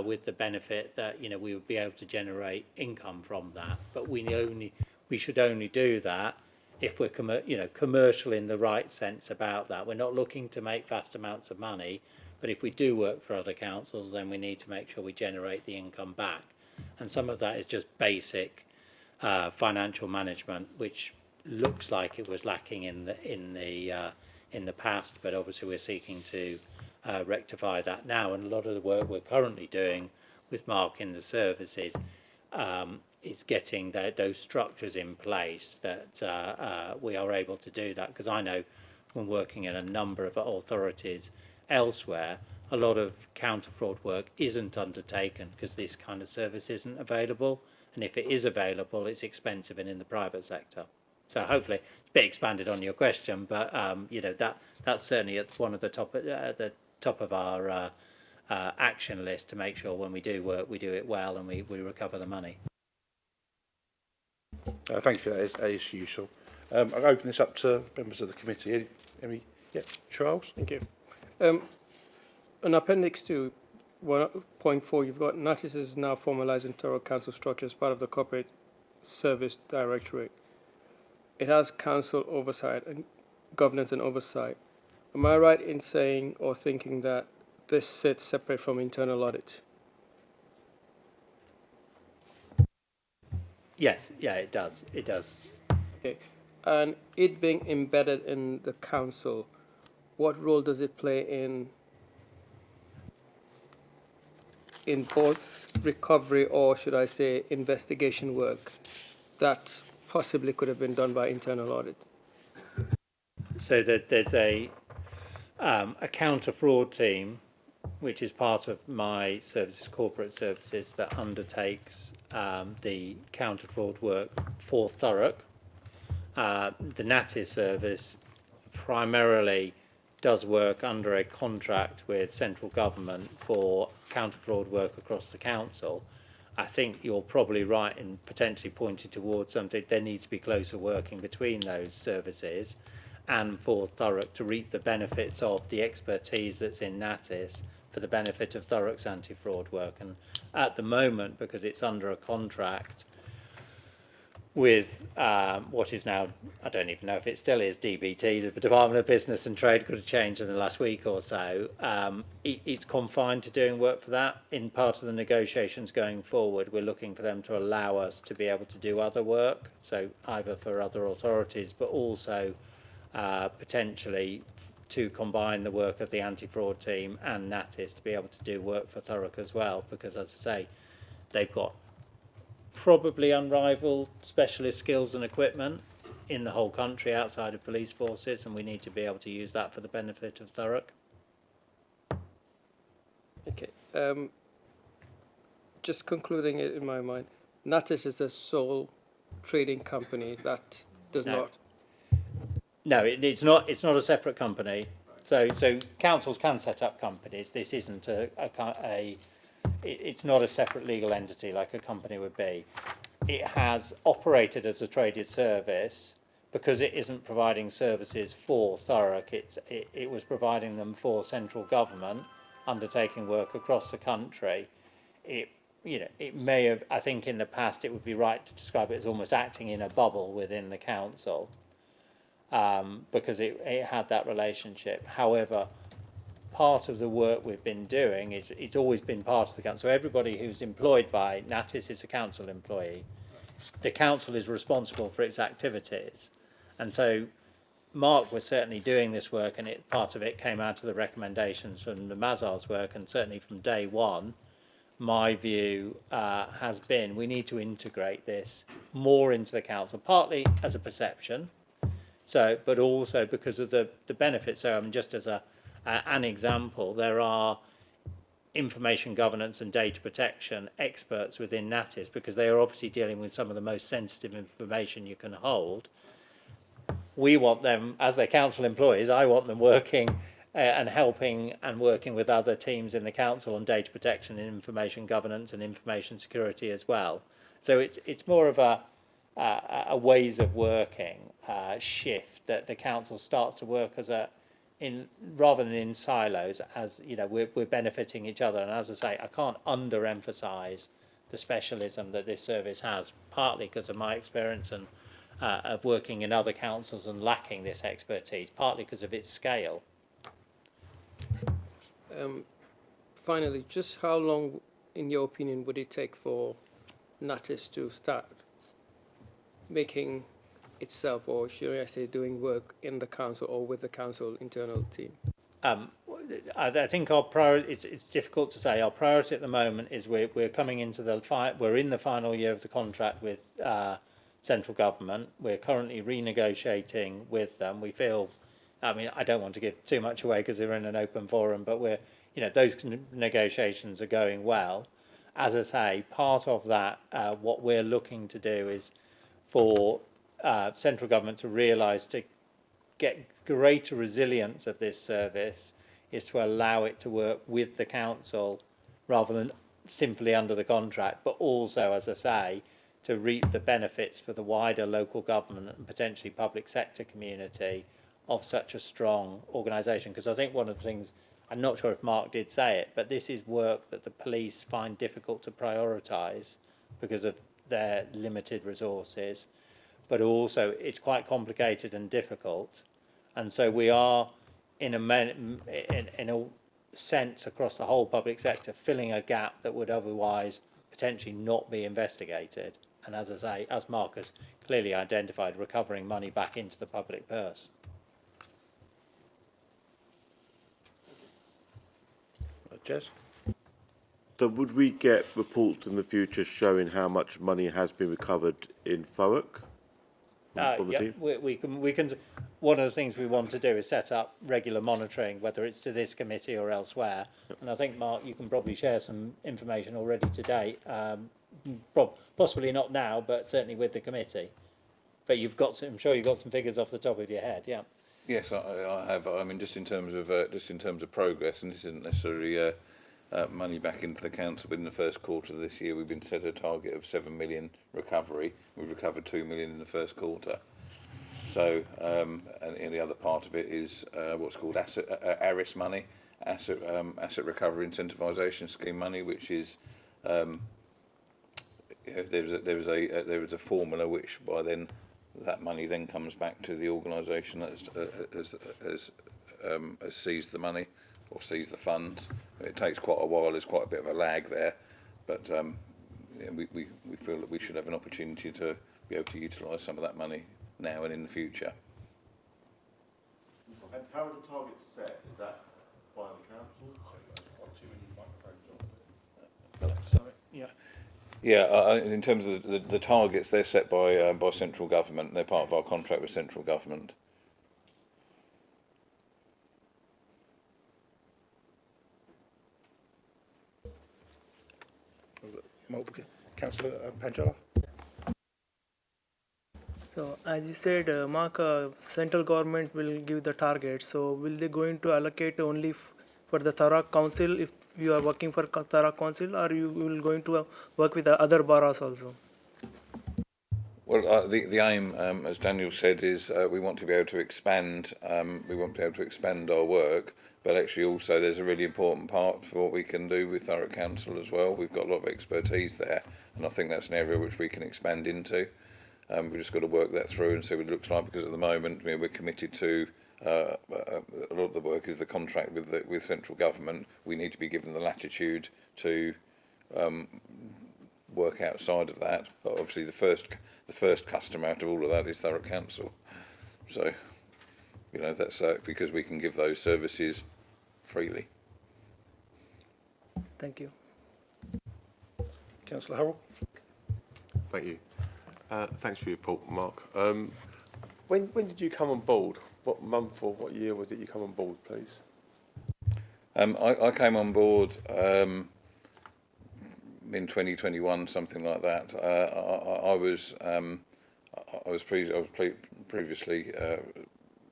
with the benefit that we would be able to generate income from that. But we should only do that if we're commercial in the right sense about that. We're not looking to make vast amounts of money, but if we do work for other councils, then we need to make sure we generate the income back. And some of that is just basic financial management, which looks like it was lacking in the past, but obviously we're seeking to rectify that now. And a lot of the work we're currently doing with Mark in the services is getting those structures in place that we are able to do that. Because I know when working in a number of authorities elsewhere, a lot of counter fraud work isn't undertaken because this kind of service isn't available, and if it is available, it's expensive and in the private sector. So hopefully it's a bit expanded on your question, but that's certainly at one of the top of our action list, to make sure when we do work we do it well and we recover the money. Thank you for that. That is useful. I'll open this up to members of the committee. Charles? Thank you. On Appendix 2, 1.4, you've got Natis is now formalising Thurrock Council structure as part of the Corporate Service Directorate. It has council oversight and governance and oversight. Am I right in saying or thinking that this sits separate from internal audit? Yes, yeah, it does. It does. Okay. And it being embedded in the council, what role does it play in both recovery, or should I say investigation work, that possibly could have been done by internal audit? So that there's a counter fraud team, which is part of my services, corporate services, that undertakes the counter fraud work for Thurrock. The Natis service primarily does work under a contract with central government for counter fraud work across the council. I think you're probably right in potentially pointing towards something. There needs to be closer working between those services, and for Thurrock to reap the benefits of the expertise that's in Natis for the benefit of Thurrock's anti-fraud work. And at the moment, because it's under a contract with what is now, I don't even know if it still is DBT, the Department of Business and Trade, could have changed in the last week or so. It's confined to doing work for that. In part of the negotiations going forward, we're looking for them to allow us to be able to do other work, so either for other authorities, but also potentially to combine the work of the anti-fraud team and NATIS to be able to do work for Thurrock as well, because as I say, they've got probably unrivaled specialist skills and equipment in the whole country outside of police forces, and we need to be able to use that for the benefit of Thurrock. Okay. Just concluding it in my mind, NATIS is the sole trading company that does not. No, it's not. It's not a separate company. So councils can set up companies. This isn't it's not a separate legal entity like a company would be. It has operated as a traded service because it isn't providing services for Thurrock. It was providing them for central government, undertaking work across the country. It may have, I think in the past it would be right to describe it as almost acting in a bubble within the council, because it had that relationship. However, part of the work we've been doing is it's always been part of the council. So everybody who's employed by NATIS is a council employee. The council is responsible for its activities, and so Mark was certainly doing this work, and part of it came out of the recommendations from the Mazars work, and certainly from day one, my view has been we need to integrate this more into the council, partly as a perception, but also because of the benefits. So just as an example, there are information governance and data protection experts within NATIS, because they are obviously dealing with some of the most sensitive information you can hold. We want them, as their council employees, I want them working and helping and working with other teams in the council on data protection and information governance and information security as well. So it's more of a ways of working shift, that the council starts to work as rather than in silos, as we're benefiting each other. And as I say, I can't underemphasize the specialism that this service has, partly because of my experience and of working in other councils and lacking this expertise, partly because of its scale. Finally, just how long, in your opinion, would it take for NATIS to start making itself, or should I say doing work in the council or with the council internal team? I think our priority, it's difficult to say. Our priority at the moment is we're coming into we're in the final year of the contract with central government. We're currently renegotiating with them. We feel, I don't want to give too much away because they're in an open forum, but those negotiations are going well. As I say, part of that, what we're looking to do is for central government to realise, to get greater resilience of this service, is to allow it to work with the council rather than simply under the contract, but also, as I say, to reap the benefits for the wider local government and potentially public sector community of such a strong organisation. Because I think one of the things, I'm not sure if Mark did say it, but this is work that the police find difficult to prioritise because of their limited resources, but also it's quite complicated and difficult. And so we are, in a sense, across the whole public sector, filling a gap that would otherwise potentially not be investigated. And as I say, as Mark has clearly identified, recovering money back into the public purse. Jez? So would we get reports in the future showing how much money has been recovered in Thurrock from the team? We can. One of the things we want to do is set up regular monitoring, whether it's to this committee or elsewhere. Yep. And I think, Mark, you can probably share some information already to date. Possibly not now, but certainly with the committee. But I'm sure you've got some figures off the top of your head. Yeah. Yes, I have. Just in terms of progress, and this isn't necessarily money back into the council, but in the first quarter of this year, we've been set a target of 7 million recovery. We've recovered 2 million in the first quarter. So, and the other part of it is what's called ARIS money, asset recovery incentivisation scheme money, which is there is a formula which by then that money then comes back to the organisation that has seized the money or seized the funds. It takes quite a while. There's quite a bit of a lag there, but we feel that we should have an opportunity to be able to utilise some of that money now and in the future. And how are the targets set? Is that by the council? In terms of the targets, they're set by central government. They're part of our contract with central government. Councillor Panjola. So as you said, Mark, central government will give the target. So will they going to allocate only for the Thurrock Council if you are working for Thurrock Council, or you will going to work with the other boroughs also? Well, the aim, as Daniel said, is we want to be able to expand. We want to be able to expand our work, but actually also there's a really important part for what we can do with Thurrock Council as well. We've got a lot of expertise there, and I think that's an area which we can expand into. We've just got to work that through and see what it looks like, because at the moment we're committed to a lot of the work is the contract with central government. We need to be given the latitude to work outside of that, but obviously the first customer out of all of that is Thurrock Council. So, you know, that's because we can give those services freely. Thank you. Councillor Harrell. Thank you. Thanks for your report, Mark. When did you come on board? What month or what year was it you come on board, please? I came on board in 2021, something like that. I was previously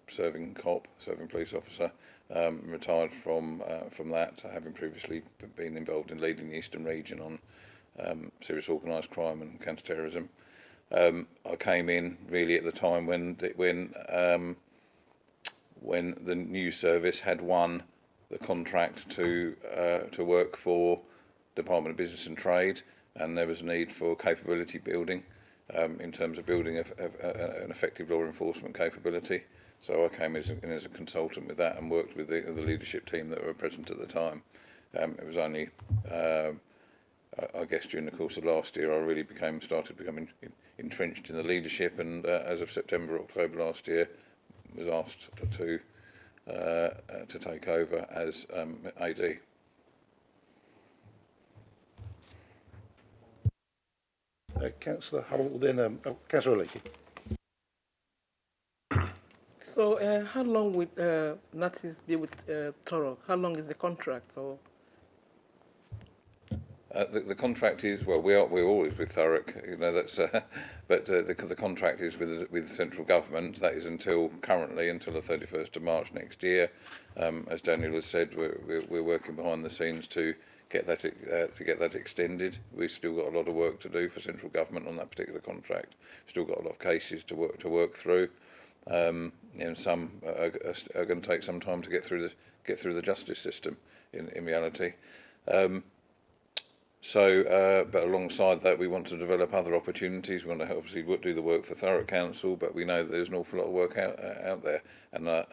serving police officer, retired from that, having previously been involved in leading the Eastern region on serious organised crime and counter-terrorism. I came in really at the time when the new service had won the contract to work for Department of Business and Trade, and there was a need for capability building in terms of building an effective law enforcement capability. So I came in as a consultant with that and worked with the leadership team that were present at the time. It was only, I guess, during the course of last year I really started becoming entrenched in the leadership, and as of September, October last year, was asked to take over as AD. Councillor Harrell, then Councillor Leakey. So how long would Natis be with Thurrock? How long is the contract? So the contract is, well, we're always with Thurrock, you know, that's but the contract is with central government. That is currently until the 31st of March next year. As Daniel has said, we're working behind the scenes to get that extended. We've still got a lot of work to do for central government on that particular contract. Still got a lot of cases to work through. And some are going to take some time to get through the justice system in reality. But alongside that, we want to develop other opportunities. We want to obviously do the work for Thurrock Council, but we know that there's an awful lot of work out there, and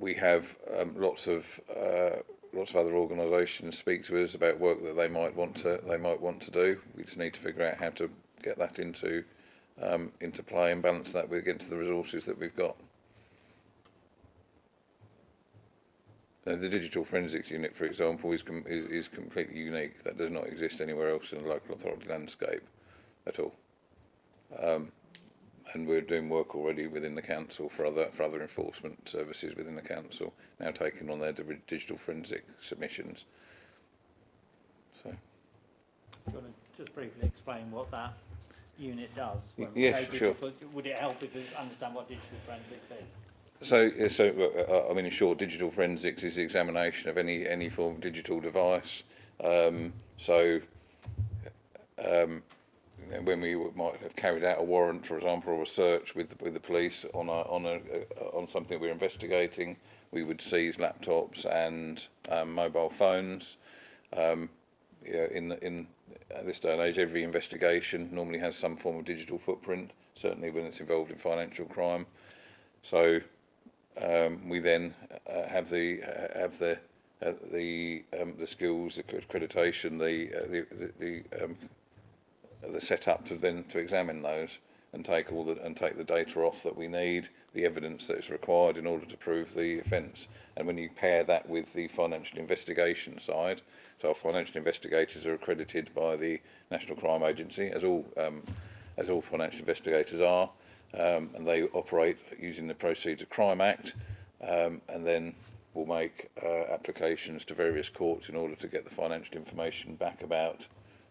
we have lots of other organisations speak to us about work that they might want to do. We just need to figure out how to get that into play and balance that against the resources that we've got. The digital forensics unit, for example, is completely unique. That does not exist anywhere else in the local authority landscape at all. And we're doing work already within the council for other enforcement services within the council, now taking on their digital forensic submissions. So, do you want to just briefly explain what that unit does? Yes, sure. Would it help if you understand what digital forensics is? So I mean, in short, digital forensics is the examination of any form of digital device. When we might have carried out a warrant, for example, or a search with the police on something we're investigating, we would seize laptops and mobile phones. In this day and age, every investigation normally has some form of digital footprint, certainly when it's involved in financial crime. So we then have the skills, the accreditation, the setup to examine those. and take the data off that we need, the evidence that is required in order to prove the offence. And when you pair that with the financial investigation side, so our financial investigators are accredited by the National Crime Agency, as all financial investigators are, and they operate using the Proceeds of Crime Act, and then will make applications to various courts in order to get the financial information back about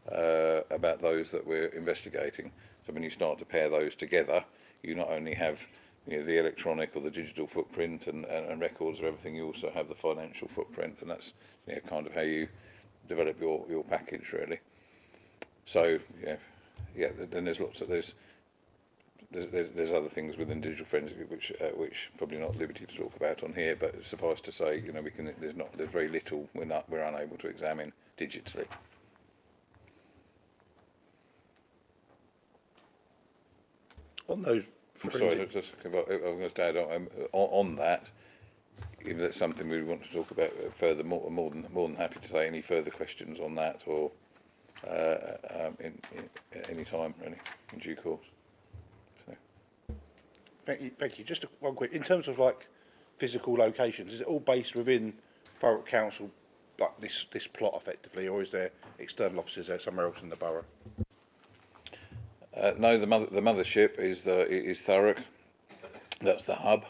those that we're investigating. So when you start to pair those together, you not only have the electronic or the digital footprint and records of everything, you also have the financial footprint, and that's kind of how you develop your package, really. So then there's lots of there's other things within digital forensic which probably not at liberty to talk about on here, but suffice to say, there's very little we're unable to examine digitally. On those, I'm sorry, I was going to add on that. If that's something we want to talk about further, more than happy to take any further questions on that, or in any time, really, in due course. So. Thank you. Just one quick. In terms of like physical locations, is it all based within Thurrock Council, like this plot effectively, or is there external offices there somewhere else in the borough? No, the mothership is Thurrock. That's the hub,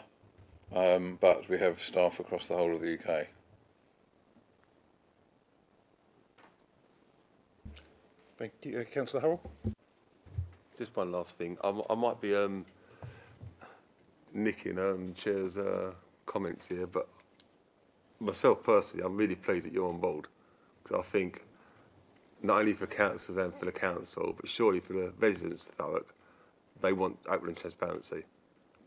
but we have staff across the whole of the UK. Thank you, Councillor Harrell. Just one last thing. I might be nicking Chair's comments here, but myself personally, I'm really pleased that you're on board, because I think not only for councillors and for the council, but surely for the residents of Thurrock, they want open and transparency.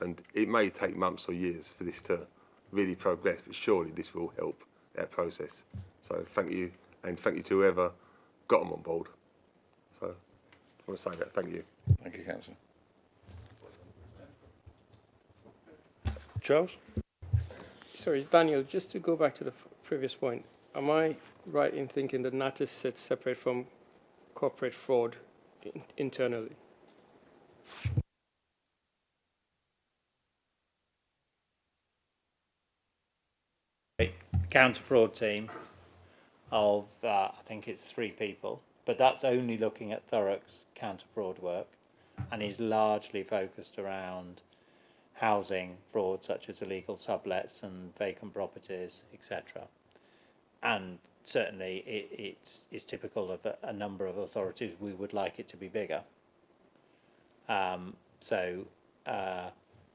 And it may take months or years for this to really progress, but surely this will help that process. So thank you, and thank you to whoever got them on board. So I want to say that. Thank you. Thank you, Councillor. Charles? Sorry, Daniel, just to go back to the previous point, am I right in thinking that NATIS sits separate from corporate fraud internally? Counter-fraud team of, I think it's 3 people, but that's only looking at Thurrock's counter-fraud work, and is largely focused around housing fraud such as illegal sublets and vacant properties, etc. And certainly it's typical of a number of authorities. We would like it to be bigger.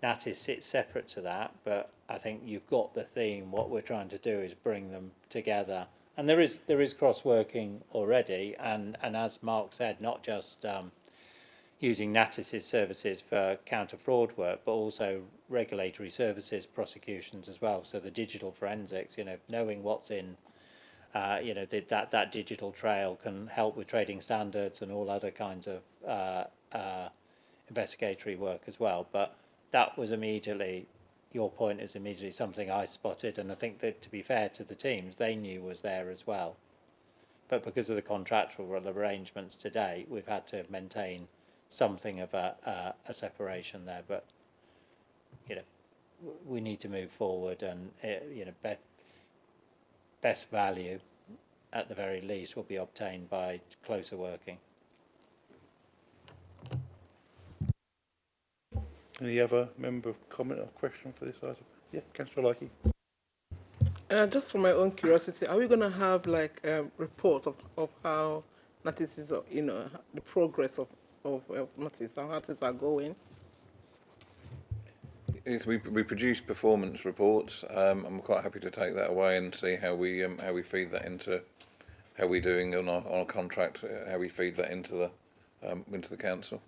NATIS sits separate to that, but I think you've got the theme. What we're trying to do is bring them together, and there is cross-working already, and as Mark said, not just using NATIS's services for counter-fraud work, but also regulatory services, prosecutions as well. So the digital forensics, knowing what's in, that digital trail can help with trading standards and all other kinds of investigatory work as well. But that was immediately, your point is immediately something I spotted, and I think that, to be fair to the teams, they knew was there as well. But because of the contractual arrangements today, we've had to maintain something of a separation there. But we need to move forward, and best value at the very least will be obtained by closer working. Any other member of comment or question for this item? Yeah, Councillor Likey. Just for my own curiosity, are we going to have like reports of how NATIS is, the progress of NATIS, how NATIS are going? Yes, we produce performance reports. I'm quite happy to take that away and see how we feed that into how we're doing on our contract, how we feed that into the council.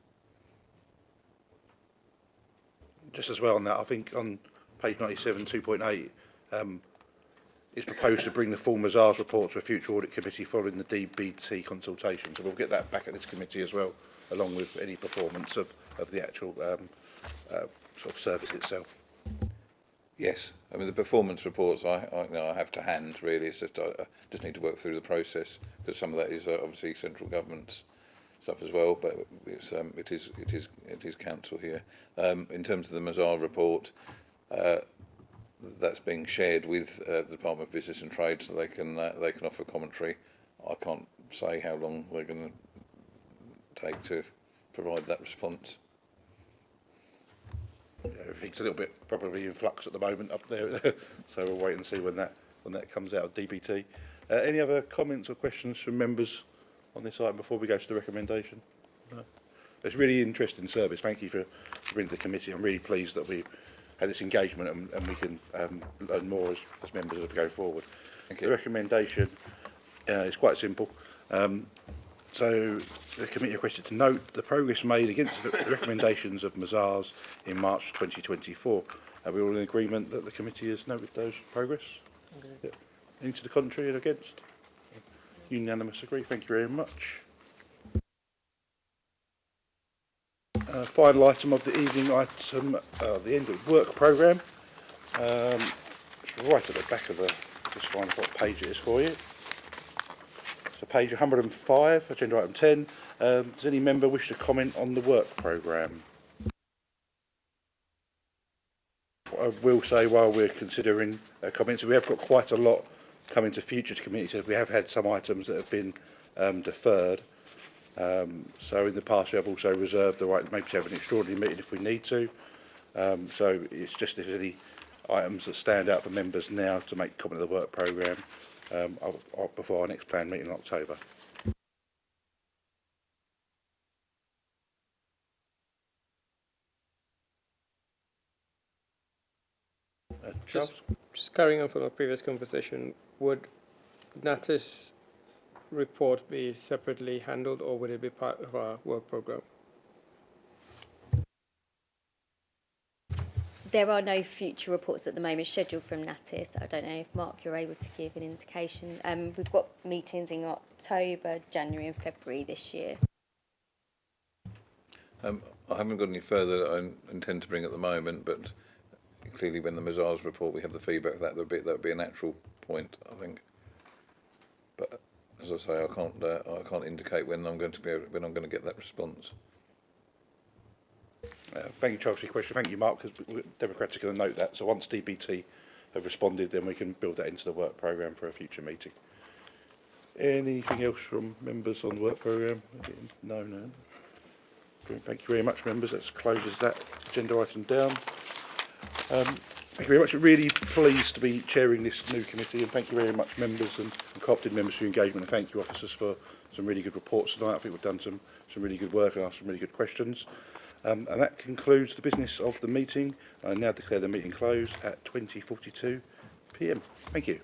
Just as well on that, I think on page 97, 2.8, it's proposed to bring the full Mazars report to a future audit committee following the DBT consultation. So we'll get that back at this committee as well, along with any performance of the actual sort of service itself. Yes, I mean the performance reports I have to hand really. It's just I just need to work through the process, because some of that is obviously central government's stuff as well, but it's it is council here. In terms of the Mazar report, that's being shared with the Department of Business and Trade, so they can offer commentary. I can't say how long we're going to take to provide that response. Yeah, everything's a little bit probably in flux at the moment up there, so we'll wait and see when that comes out of DBT. Any other comments or questions from members on this item before we go to the recommendation? No. It's a really interesting service. Thank you for bringing to the committee. I'm really pleased that we've had this engagement and we can learn more as members as we go forward. Thank you. The recommendation is quite simple. So the committee requested to note the progress made against the recommendations of Mazars in March 2024. Are we all in agreement that the committee has noted those progress? Okay. Yep. Any to the contrary and against? Unanimous agree. Thank you very much. Final item of the evening, item the end of work programme. It's right at the back of the. Just find what page it is for you. So page 105, agenda item 10. Does any member wish to comment on the work programme? I will say while we're considering comments, we have got quite a lot coming to future committees. So we have had some items that have been deferred. So in the past we have also reserved the right maybe to have an extraordinary meeting if we need to. So it's just if there's any items that stand out for members now to make comment of the work programme before our next planned meeting in October. Charles? Just carrying on from our previous conversation, would NATIS report be separately handled or would it be part of our work programme? There are no future reports at the moment scheduled from NATIS. I don't know if, Mark, you're able to give an indication. We've got meetings in October, January and February this year. I haven't got any further that I intend to bring at the moment, but clearly when the Mazars report we have the feedback of that would be a natural point, I think. But as I say, I can't indicate when I'm going to get that response. Thank you, Charles, for your question. Thank you, Mark, because we're democratic going to note that. So once DBT have responded, then we can build that into the work programme for a future meeting. Anything else from members on the work programme? No. Thank you very much, members. That closes that agenda item down. Thank you very much. I'm really pleased to be chairing this new committee, and thank you very much, members and co-opted members for your engagement, and thank you, officers, for some really good reports tonight. I think we've done some really good work and asked some really good questions. And that concludes the business of the meeting. I now declare the meeting closed at 20:42 p.m. Thank you.